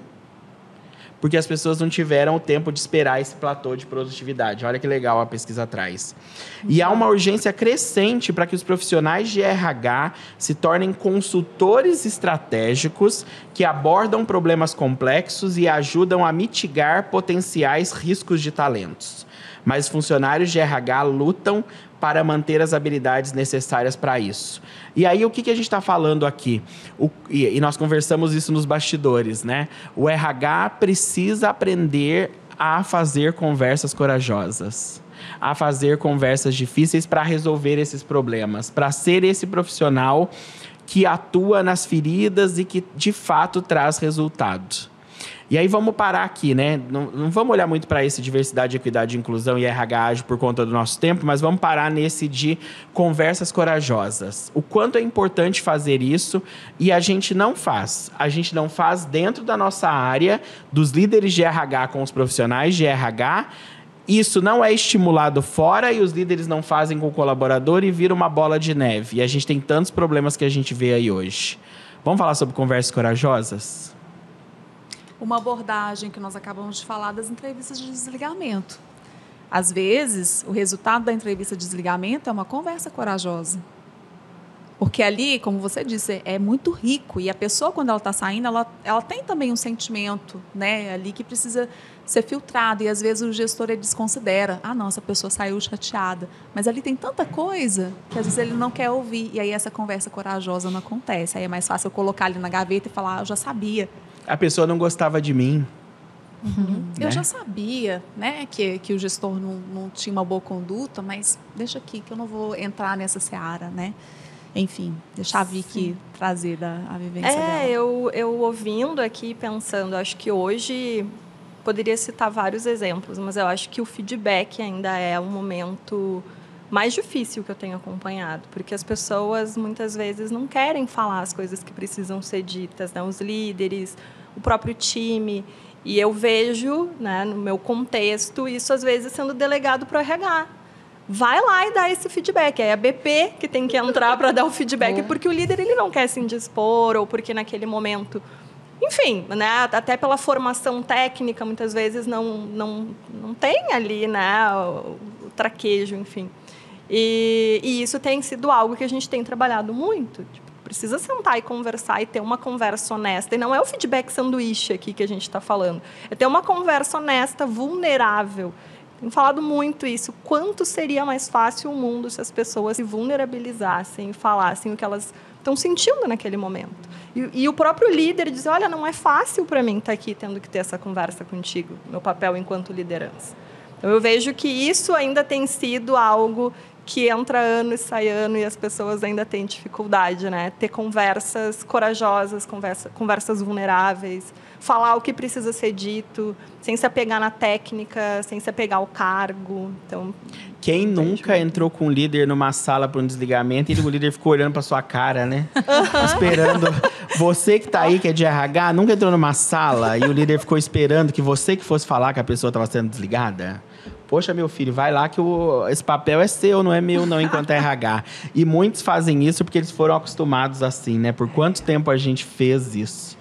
porque as pessoas não tiveram o tempo de esperar esse platô de produtividade. Olha que legal a pesquisa traz. E há uma urgência crescente para que os profissionais de RH se tornem consultores estratégicos que abordam problemas complexos e ajudam a mitigar potenciais riscos de talentos. Mas funcionários de RH lutam para manter as habilidades necessárias para isso. E aí, o que a gente está falando aqui? E nós conversamos isso nos bastidores, né? O RH precisa aprender a fazer conversas corajosas, a fazer conversas difíceis para resolver esses problemas, para ser esse profissional que atua nas feridas e que, de fato, traz resultado. E aí vamos parar aqui, né? Não vamos olhar muito para esse diversidade, equidade, inclusão e RH ágil por conta do nosso tempo, mas vamos parar nesse de conversas corajosas. O quanto é importante fazer isso e a gente não faz. A gente não faz dentro da nossa área, dos líderes de RH com os profissionais de RH. Isso não é estimulado fora e os líderes não fazem com o colaborador e vira uma bola de neve. E a gente tem tantos problemas que a gente vê aí hoje. Vamos falar sobre conversas corajosas? Uma abordagem que nós acabamos de falar das entrevistas de desligamento. Às vezes, o resultado da entrevista de desligamento é uma conversa corajosa. Porque ali, como você disse, é muito rico. E a pessoa, quando ela está saindo, ela tem também um sentimento, né, ali que precisa ser filtrado. E, às vezes, o gestor ele desconsidera. Ah, não, essa pessoa saiu chateada. Mas ali tem tanta coisa que, às vezes, ele não quer ouvir. E aí, essa conversa corajosa não acontece. Aí é mais fácil eu colocar ali na gaveta e falar, eu já sabia. A pessoa não gostava de mim. Uhum. Né? Eu já sabia, né, que o gestor não tinha uma boa conduta, mas deixa aqui que eu não vou entrar nessa seara, né? Enfim, deixar a Vicky trazer a vivência dela. Eu ouvindo aqui, pensando, acho que hoje poderia citar vários exemplos, mas eu acho que o feedback ainda é um momento mais difícil que eu tenho acompanhado, porque as pessoas muitas vezes não querem falar as coisas que precisam ser ditas, né? Os líderes, o próprio time, e eu vejo, né, no meu contexto, isso às vezes sendo delegado para o RH. Vai lá e dá esse feedback. É a BP que tem que entrar para dar o feedback, porque o líder ele não quer se indispor, ou porque naquele momento... Enfim, né, até pela formação técnica, muitas vezes não tem ali, né, o traquejo, enfim. E isso tem sido algo que a gente tem trabalhado muito. Tipo, precisa sentar e conversar e ter uma conversa honesta. E não é o feedback sanduíche aqui que a gente está falando. É ter uma conversa honesta, vulnerável. Tenho falado muito isso. Quanto seria mais fácil o mundo se as pessoas se vulnerabilizassem e falassem o que elas estão sentindo naquele momento. E o próprio líder diz, olha, não é fácil para mim estar aqui tendo que ter essa conversa contigo, meu papel enquanto liderança. Então, eu vejo que isso ainda tem sido algo que entra ano e sai ano e as pessoas ainda têm dificuldade, né? Ter conversas corajosas, conversas vulneráveis, falar o que precisa ser dito, sem se apegar na técnica, sem se apegar ao cargo. Então, quem nunca entrou com um líder numa sala para um desligamento e o líder ficou olhando para sua cara, né? Esperando. Você que tá aí, que é de RH, nunca entrou numa sala e o líder ficou esperando que você que fosse falar que a pessoa estava sendo desligada? Poxa, meu filho, vai lá que esse papel é seu, não é meu não, enquanto é RH. E muitos fazem isso porque eles foram acostumados assim, né? Por quanto tempo a gente fez isso?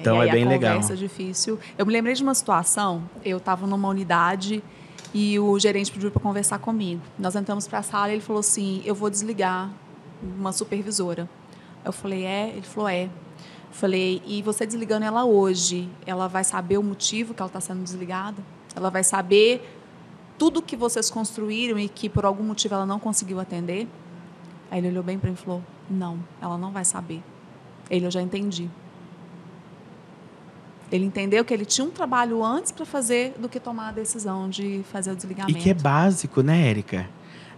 Então é bem legal. A conversa difícil. Eu me lembrei de uma situação, eu estava numa unidade e o gerente pediu para conversar comigo. Nós entramos para a sala e ele falou assim, eu vou desligar uma supervisora. Eu falei, Ele falou, Eu falei, e você desligando ela hoje, ela vai saber o motivo que ela está sendo desligada? Ela vai saber tudo que vocês construíram e que por algum motivo ela não conseguiu atender? Aí ele olhou bem para mim e falou, não, ela não vai saber. Eu já entendi. Ele entendeu que ele tinha um trabalho antes para fazer do que tomar a decisão de fazer o desligamento. E que é básico, né, Érica?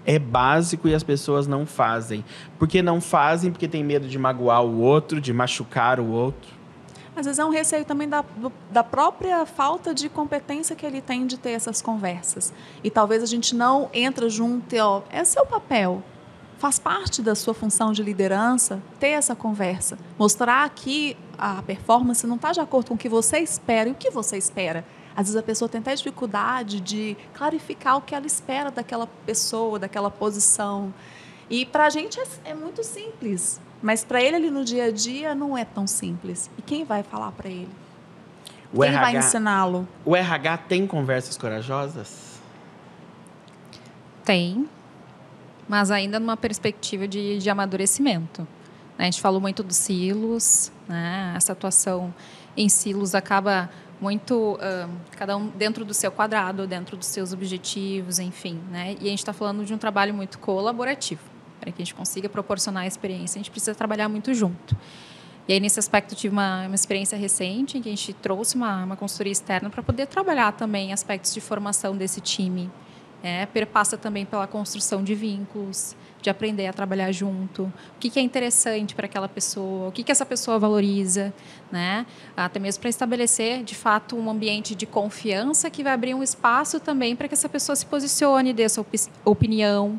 É básico e as pessoas não fazem. Porque não fazem porque tem medo de magoar o outro, de machucar o outro. Às vezes é um receio também da própria falta de competência que ele tem de ter essas conversas. E talvez a gente não entra junto e, é seu papel. Faz parte da sua função de liderança ter essa conversa. Mostrar que a performance não está de acordo com o que você espera. E o que você espera? Às vezes a pessoa tem até dificuldade de clarificar o que ela espera daquela pessoa, daquela posição. E para a gente é muito simples. Mas para ele ali no dia a dia não é tão simples. E quem vai falar para ele? Quem vai ensiná-lo? O RH tem conversas corajosas? Tem. Mas ainda numa perspectiva de amadurecimento. Né? A gente falou muito dos silos, né? Essa atuação em silos acaba muito, cada um dentro do seu quadrado, dentro dos seus objetivos, enfim. Né? E a gente está falando de um trabalho muito colaborativo. Para que a gente consiga proporcionar a experiência, a gente precisa trabalhar muito junto. E aí, nesse aspecto, eu tive uma experiência recente em que a gente trouxe uma consultoria externa para poder trabalhar também aspectos de formação desse time. Perpassa também pela construção de vínculos, de aprender a trabalhar junto, o que é interessante para aquela pessoa, o que essa pessoa valoriza, né? Até mesmo para estabelecer, de fato, um ambiente de confiança que vai abrir um espaço também para que essa pessoa se posicione, dê sua opinião,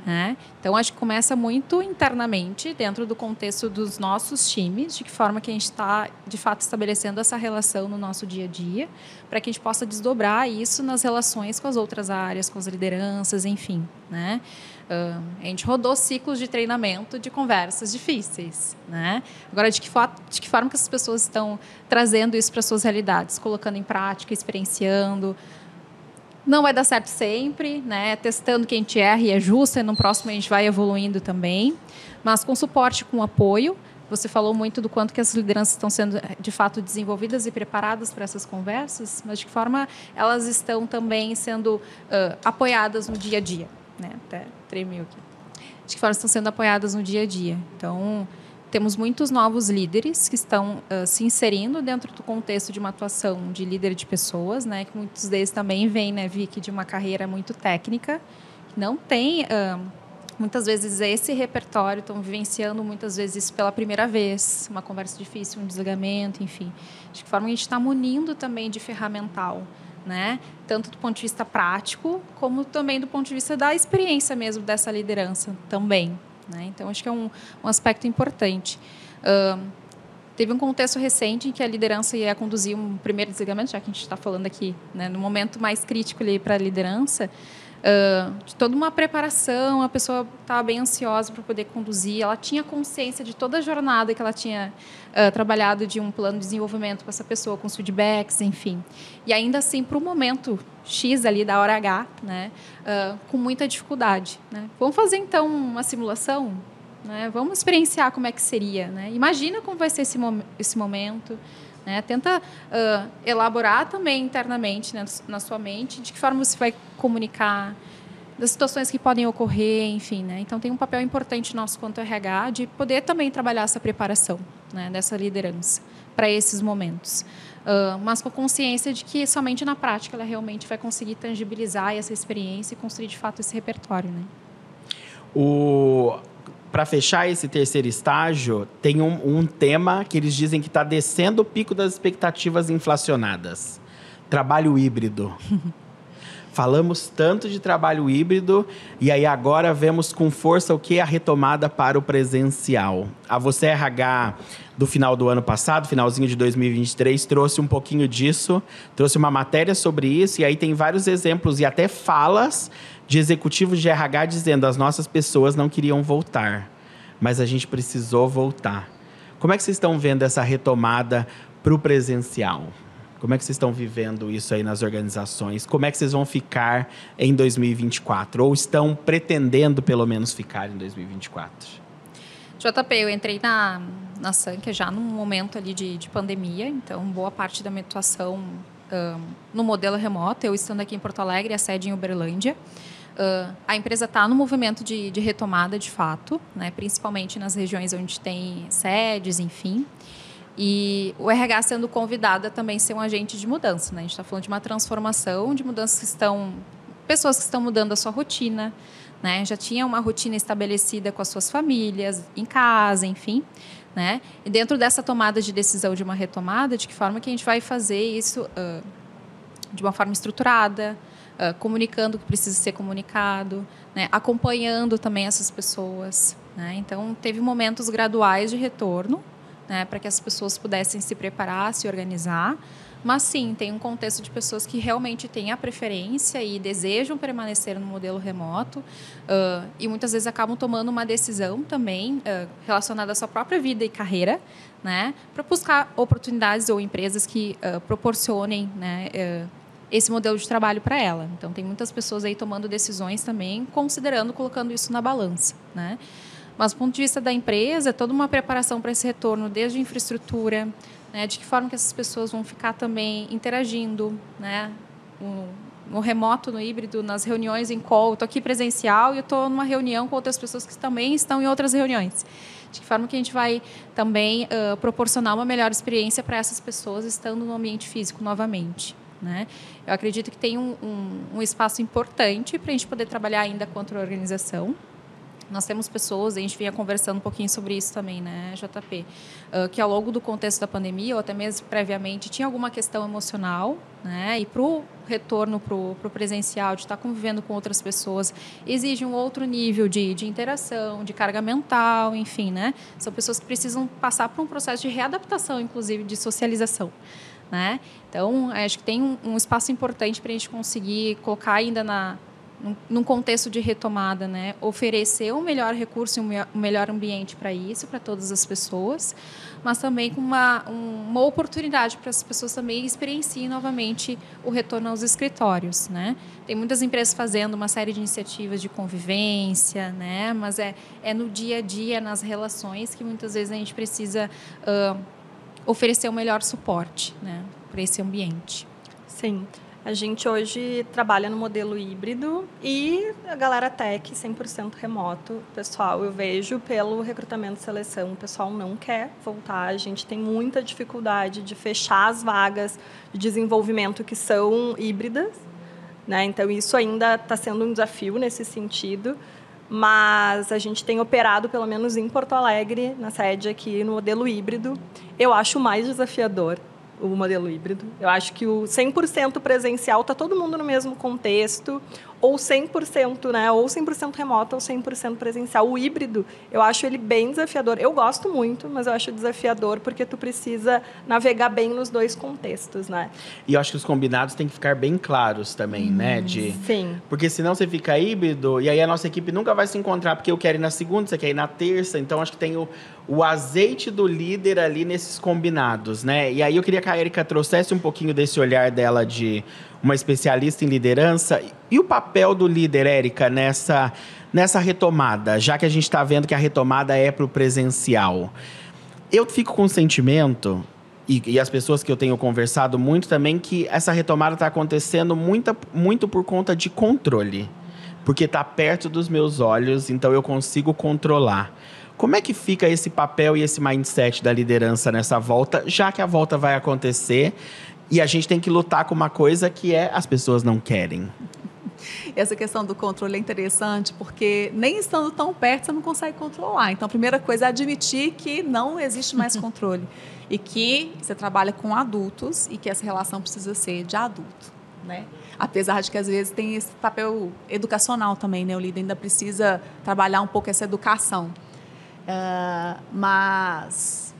né? Então, acho que começa muito internamente, dentro do contexto dos nossos times, de que forma que a gente está, de fato, estabelecendo essa relação no nosso dia a dia, para que a gente possa desdobrar isso nas relações com as outras áreas, com as lideranças, enfim. Né? A gente rodou ciclos de treinamento de conversas difíceis. Né? Agora, de que forma que as pessoas estão trazendo isso para as suas realidades, colocando em prática, experienciando. Não vai dar certo sempre, né? Testando que a gente erra e ajusta, e no próximo a gente vai evoluindo também, mas com suporte, com apoio. Você falou muito do quanto que as lideranças estão sendo, de fato, desenvolvidas e preparadas para essas conversas, mas de que forma elas estão também sendo apoiadas no dia a dia. Né? Até tremeu aqui. De que forma estão sendo apoiadas no dia a dia. Então, temos muitos novos líderes que estão se inserindo dentro do contexto de uma atuação de líder de pessoas, né? Que muitos deles também vêm, né, Vicky, de uma carreira muito técnica, que não tem, muitas vezes, esse repertório, estão vivenciando muitas vezes pela primeira vez, uma conversa difícil, um desligamento, enfim. De que forma a gente está munindo também de ferramental, né? Tanto do ponto de vista prático, como também do ponto de vista da experiência mesmo dessa liderança também. Né? Então, acho que é um aspecto importante. Teve um contexto recente em que a liderança ia conduzir um primeiro desligamento, já que a gente está falando aqui, né, no momento mais crítico para a liderança, de toda uma preparação, a pessoa estava bem ansiosa para poder conduzir, ela tinha consciência de toda a jornada que ela tinha trabalhado de um plano de desenvolvimento com essa pessoa, com os feedbacks, enfim. E ainda assim, para o momento X ali da hora H, né, com muita dificuldade. Né? Vamos fazer, então, uma simulação? Né? Vamos experienciar como é que seria. Né? Imagina como vai ser esse momento. Né? Tenta elaborar também internamente, né, na sua mente, de que forma você vai comunicar, das situações que podem ocorrer, enfim. Né? Então, tem um papel importante nosso quanto RH de poder também trabalhar essa preparação, né, dessa liderança para esses momentos. Mas com a consciência de que somente na prática ela realmente vai conseguir tangibilizar essa experiência e construir, de fato, esse repertório. Né? Para fechar esse terceiro estágio, tem um tema que eles dizem que está descendo o pico das expectativas inflacionadas. Trabalho híbrido. Falamos tanto de trabalho híbrido e aí agora vemos com força o que é a retomada para o presencial. A Você RH do final do ano passado, finalzinho de 2023, trouxe um pouquinho disso, trouxe uma matéria sobre isso e aí tem vários exemplos e até falas de executivos de RH dizendo as nossas pessoas não queriam voltar, mas a gente precisou voltar. Como é que vocês estão vendo essa retomada para o presencial? Como é que vocês estão vivendo isso aí nas organizações? Como é que vocês vão ficar em 2024? Ou estão pretendendo, pelo menos, ficar em 2024? JP, eu entrei na Sankia já num momento ali de pandemia, então boa parte da minha atuação no modelo remoto, eu estando aqui em Porto Alegre, a sede em Uberlândia. A empresa está no movimento de retomada, de fato, né, principalmente nas regiões onde tem sedes, enfim. E o RH sendo convidado a também ser um agente de mudança, né? A gente está falando de uma transformação, de mudanças que estão... Pessoas que estão mudando a sua rotina, né? Já tinha uma rotina estabelecida com as suas famílias, em casa, enfim, né? E dentro dessa tomada de decisão de uma retomada, de que forma que a gente vai fazer isso de uma forma estruturada, comunicando o que precisa ser comunicado, né? Acompanhando também essas pessoas, né? Então, teve momentos graduais de retorno, né? Para que as pessoas pudessem se preparar, se organizar. Mas, sim, tem um contexto de pessoas que realmente têm a preferência e desejam permanecer no modelo remoto e muitas vezes acabam tomando uma decisão também relacionada à sua própria vida e carreira, né, para buscar oportunidades ou empresas que proporcionem, né, esse modelo de trabalho para ela. Então, tem muitas pessoas aí tomando decisões também, considerando, colocando isso na balança, né? Mas, do ponto de vista da empresa, é toda uma preparação para esse retorno, desde infraestrutura, né, de que forma que essas pessoas vão ficar também interagindo, né, no remoto, no híbrido, nas reuniões em call. Eu estou aqui presencial e eu estou numa reunião com outras pessoas que também estão em outras reuniões. De que forma que a gente vai também proporcionar uma melhor experiência para essas pessoas estando no ambiente físico novamente, né? Eu acredito que tem um espaço importante para a gente poder trabalhar ainda contra a organização. Nós temos pessoas, a gente vinha conversando um pouquinho sobre isso também, né, JP, que ao longo do contexto da pandemia, ou até mesmo previamente, tinha alguma questão emocional, né, e para o retorno para o presencial, de estar convivendo com outras pessoas, exige um outro nível de interação, de carga mental, enfim, né, são pessoas que precisam passar por um processo de readaptação, inclusive de socialização, né. Então, acho que tem um espaço importante para a gente conseguir colocar ainda num contexto de retomada, né, oferecer um melhor recurso e um melhor ambiente para isso, para todas as pessoas, mas também com uma oportunidade para as pessoas também experienciem novamente o retorno aos escritórios, né? Tem muitas empresas fazendo uma série de iniciativas de convivência, né, mas é no dia a dia, nas relações, que muitas vezes a gente precisa oferecer um melhor suporte, né, para esse ambiente. Sim. A gente hoje trabalha no modelo híbrido e a galera tech 100% remoto. Pessoal, eu vejo pelo recrutamento e seleção, o pessoal não quer voltar. A gente tem muita dificuldade de fechar as vagas de desenvolvimento que são híbridas, né? Então, isso ainda está sendo um desafio nesse sentido. Mas a gente tem operado, pelo menos em Porto Alegre, na sede aqui, no modelo híbrido. Eu acho mais desafiador o modelo híbrido. Eu acho que o 100% presencial está todo mundo no mesmo contexto, ou 100%, né, ou 100% remoto, ou 100% presencial. O híbrido, eu acho ele bem desafiador. Eu gosto muito, mas eu acho desafiador porque tu precisa navegar bem nos dois contextos, né? E eu acho que os combinados têm que ficar bem claros também, né? Sim. Porque senão você fica híbrido, e aí a nossa equipe nunca vai se encontrar, porque eu quero ir na segunda, você quer ir na terça, então acho que tem o azeite do líder ali nesses combinados, né? E aí eu queria que a Érica trouxesse um pouquinho desse olhar dela de uma especialista em liderança. E o papel do líder, Érica, nessa retomada, já que a gente está vendo que a retomada é para o presencial. Eu fico com o sentimento, e as pessoas que eu tenho conversado muito também, que essa retomada está acontecendo muito por conta de controle. Porque está perto dos meus olhos, então eu consigo controlar. Como é que fica esse papel e esse mindset da liderança nessa volta, já que a volta vai acontecer e a gente tem que lutar com uma coisa que é as pessoas não querem? Essa questão do controle é interessante porque nem estando tão perto você não consegue controlar. Então, a primeira coisa é admitir que não existe mais controle e que você trabalha com adultos e que essa relação precisa ser de adulto, né? Apesar de que, às vezes, tem esse papel educacional também, né? O líder ainda precisa trabalhar um pouco essa educação. Mas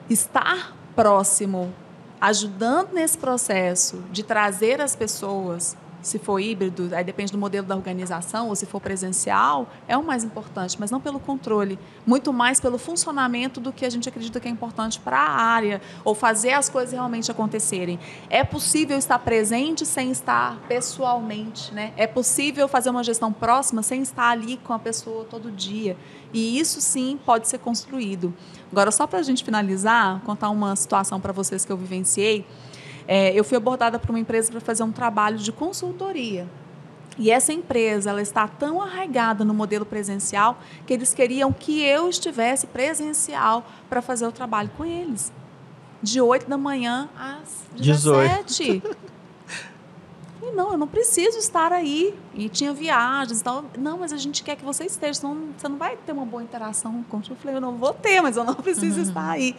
estar próximo, ajudando nesse processo de trazer as pessoas, se for híbrido, aí depende do modelo da organização, ou se for presencial, é o mais importante, mas não pelo controle, muito mais pelo funcionamento do que a gente acredita que é importante para a área, ou fazer as coisas realmente acontecerem. É possível estar presente sem estar pessoalmente, né? É possível fazer uma gestão próxima sem estar ali com a pessoa todo dia. E isso, sim, pode ser construído. Agora, só para a gente finalizar, contar uma situação para vocês que eu vivenciei. Eu fui abordada por uma empresa para fazer um trabalho de consultoria. E essa empresa, ela está tão arraigada no modelo presencial que eles queriam que eu estivesse presencial para fazer o trabalho com eles. De 8 da manhã às 17. E não, eu não preciso estar aí. E tinha viagens e tal. Não, mas a gente quer que você esteja, senão você não vai ter uma boa interação com o Eu falei, eu não vou ter, mas eu não preciso estar aí.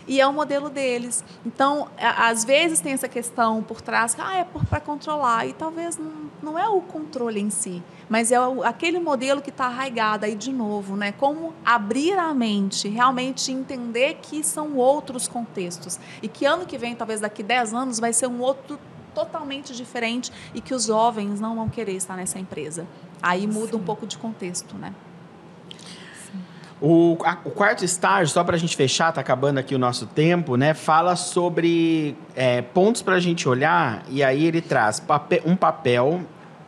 E é o modelo deles. Então, às vezes tem essa questão por trás, que é para controlar. E talvez não é o controle em si, mas é aquele modelo que está arraigado aí de novo, né? Como abrir a mente, realmente entender que são outros contextos. E que ano que vem, talvez daqui 10 anos, vai ser um outro totalmente diferente e que os jovens não vão querer estar nessa empresa. Aí muda um pouco de contexto, né? O quarto estágio, só para a gente fechar, está acabando aqui o nosso tempo, né? Fala sobre pontos para a gente olhar, e aí ele traz um papel,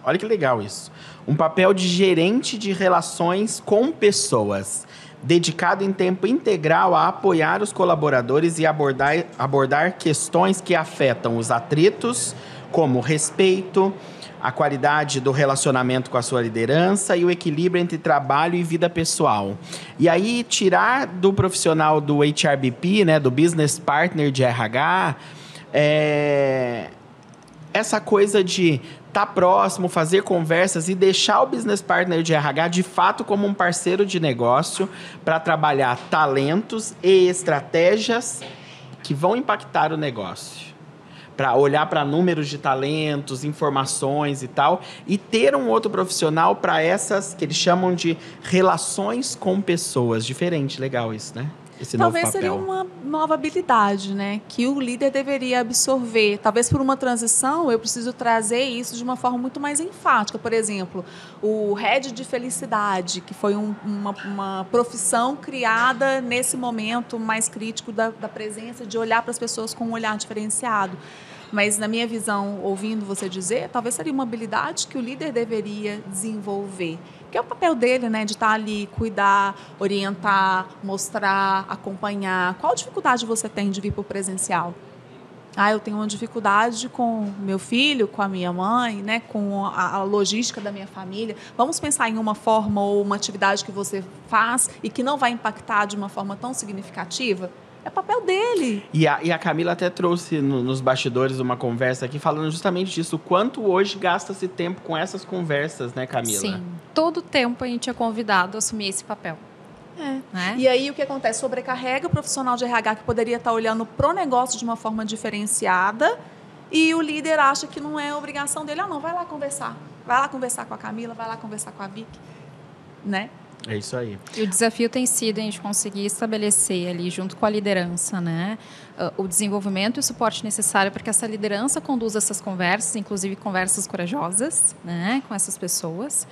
olha que legal isso, um papel de gerente de relações com pessoas, dedicado em tempo integral a apoiar os colaboradores e abordar questões que afetam os atritos, como respeito, a qualidade do relacionamento com a sua liderança e o equilíbrio entre trabalho e vida pessoal. E aí, tirar do profissional do HRBP, né, do Business Partner de RH, essa coisa de estar próximo, fazer conversas e deixar o Business Partner de RH, de fato, como um parceiro de negócio para trabalhar talentos e estratégias que vão impactar o negócio. Para olhar para números de talentos, informações e tal, e ter um outro profissional para essas que eles chamam de relações com pessoas. Diferente, legal isso, né? Esse talvez novo papel. Seria uma nova habilidade, né? Que o líder deveria absorver. Talvez por uma transição eu preciso trazer isso de uma forma muito mais enfática. Por exemplo, o Head de Felicidade, que foi uma profissão criada nesse momento mais crítico da presença, de olhar para as pessoas com um olhar diferenciado. Mas, na minha visão, ouvindo você dizer, talvez seria uma habilidade que o líder deveria desenvolver. Que é o papel dele, né? De estar ali, cuidar, orientar, mostrar, acompanhar. Qual dificuldade você tem de vir para o presencial? Eu tenho uma dificuldade com meu filho, com a minha mãe, né? Com a logística da minha família. Vamos pensar em uma forma ou uma atividade que você faz e que não vai impactar de uma forma tão significativa? É papel dele. E a Camila até trouxe nos bastidores uma conversa aqui falando justamente disso. O quanto hoje gasta-se tempo com essas conversas, né, Camila? Sim. Todo tempo a gente é convidado a assumir esse papel. Né? E aí o que acontece? Sobrecarrega o profissional de RH que poderia estar olhando pro negócio de uma forma diferenciada e o líder acha que não é obrigação dele. Não, vai lá conversar. Vai lá conversar com a Camila, vai lá conversar com a Vicky. Né? É isso aí. E o desafio tem sido a gente conseguir estabelecer ali, junto com a liderança, né, o desenvolvimento e o suporte necessário para que essa liderança conduza essas conversas, inclusive conversas corajosas, né, com essas pessoas.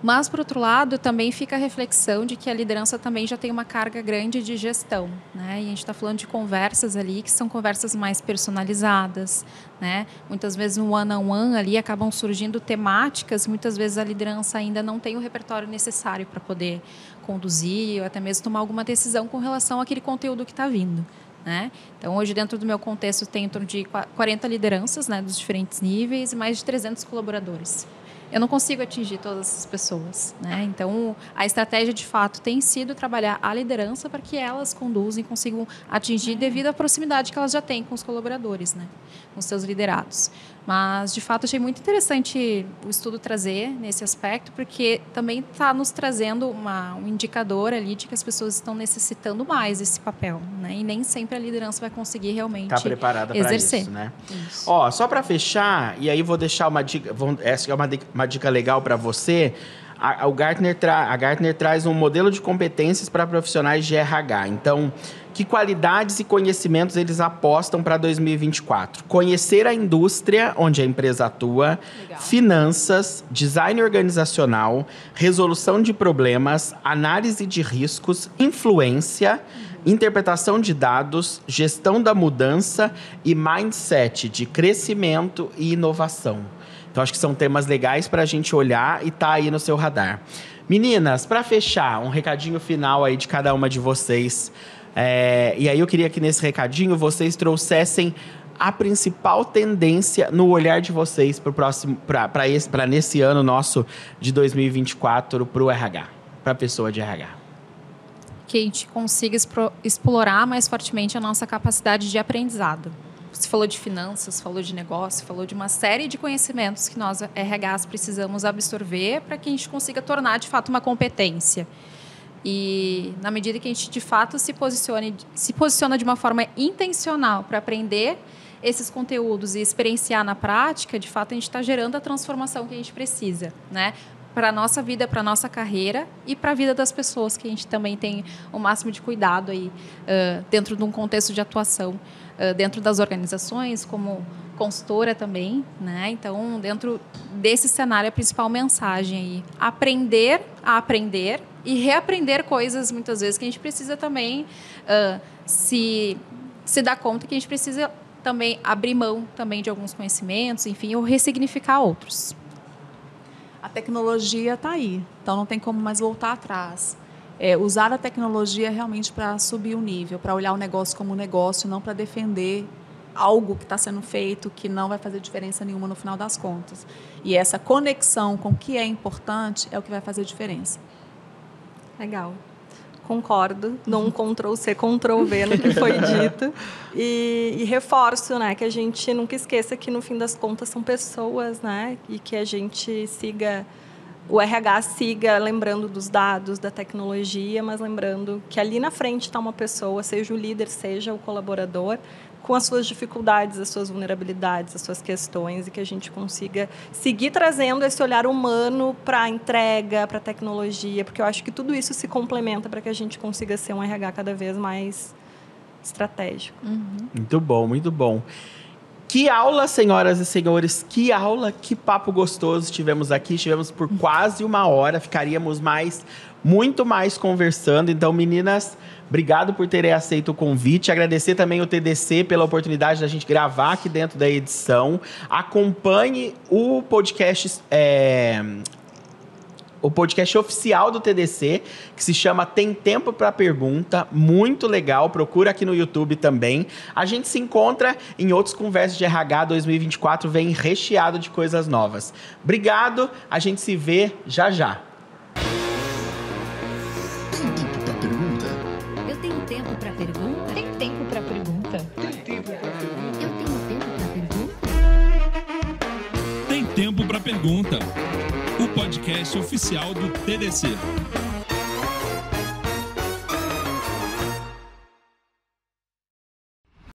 Mas, por outro lado, também fica a reflexão de que a liderança também já tem uma carga grande de gestão, né? E a gente está falando de conversas ali que são conversas mais personalizadas, né? Muitas vezes no one-on-one ali acabam surgindo temáticas, muitas vezes a liderança ainda não tem o repertório necessário para poder conduzir ou até mesmo tomar alguma decisão com relação àquele conteúdo que está vindo. Né? Então, hoje, dentro do meu contexto, tem em torno de 40 lideranças, né, dos diferentes níveis e mais de 300 colaboradores. Eu não consigo atingir todas essas pessoas, né? Então, a estratégia, de fato, tem sido trabalhar a liderança para que elas conduzem, consigam atingir devido à proximidade que elas já têm com os colaboradores, né? Com os seus liderados. Mas, de fato, achei muito interessante o estudo trazer nesse aspecto, porque também está nos trazendo um indicador ali de que as pessoas estão necessitando mais desse papel, né? E nem sempre a liderança vai conseguir realmente exercer. Está preparada para isso, né? Isso. Ó, só para fechar, e aí vou deixar uma dica, essa é uma dica legal para você. A Gartner traz um modelo de competências para profissionais de RH. Então, que qualidades e conhecimentos eles apostam para 2024? Conhecer a indústria onde a empresa atua, legal. Finanças, design organizacional, resolução de problemas, análise de riscos, influência, interpretação de dados, gestão da mudança e mindset de crescimento e inovação. Então, acho que são temas legais para a gente olhar e tá aí no seu radar. Meninas, para fechar, um recadinho final aí de cada uma de vocês. E aí eu queria que nesse recadinho vocês trouxessem a principal tendência no olhar de vocês para nesse ano nosso de 2024 para o RH, para a pessoa de RH? Que a gente consiga explorar mais fortemente a nossa capacidade de aprendizado. Você falou de finanças, falou de negócio, falou de uma série de conhecimentos que nós, RHs, precisamos absorver para que a gente consiga tornar, de fato, uma competência. E, na medida que a gente, de fato, se posiciona de uma forma intencional para aprender esses conteúdos e experienciar na prática, de fato, a gente está gerando a transformação que a gente precisa, né? Para a nossa vida, para a nossa carreira e para a vida das pessoas, que a gente também tem o máximo de cuidado aí, dentro de um contexto de atuação, dentro das organizações, como consultora também, né? Então, dentro desse cenário, a principal mensagem aí, aprender a aprender e reaprender coisas, muitas vezes, que a gente precisa também se dar conta que a gente precisa também abrir mão também de alguns conhecimentos, enfim, ou ressignificar outros. A tecnologia está aí, então não tem como mais voltar atrás. Usar a tecnologia realmente para subir o nível, para olhar o negócio como negócio, não para defender algo que está sendo feito que não vai fazer diferença nenhuma no final das contas. E essa conexão com o que é importante é o que vai fazer diferença. Legal. Concordo, num Ctrl+C, Ctrl+V no que foi dito. E reforço, né, que a gente nunca esqueça que, no fim das contas, são pessoas, né, e que a gente o RH siga lembrando dos dados, da tecnologia, mas lembrando que ali na frente está uma pessoa, seja o líder, seja o colaborador, com as suas dificuldades, as suas vulnerabilidades, as suas questões, e que a gente consiga seguir trazendo esse olhar humano para a entrega, para a tecnologia, porque eu acho que tudo isso se complementa para que a gente consiga ser um RH cada vez mais estratégico. Muito bom, muito bom. Que aula, senhoras e senhores, que aula, que papo gostoso tivemos aqui. Estivemos por quase 1 hora, ficaríamos muito mais conversando. Então, meninas, obrigado por terem aceito o convite. Agradecer também o TDC pela oportunidade da gente gravar aqui dentro da edição. Acompanhe o podcast oficial do TDC, que se chama Tem Tempo para Pergunta. Muito legal, procura aqui no YouTube também. A gente se encontra em outros Conversas de RH 2024, vem recheado de coisas novas. Obrigado, a gente se vê já já. Tem tempo para pergunta? Eu tenho tempo para pergunta? Tem tempo para pergunta? Eu tenho tempo para pergunta? Tem Tempo para Pergunta, o podcast oficial do TDC.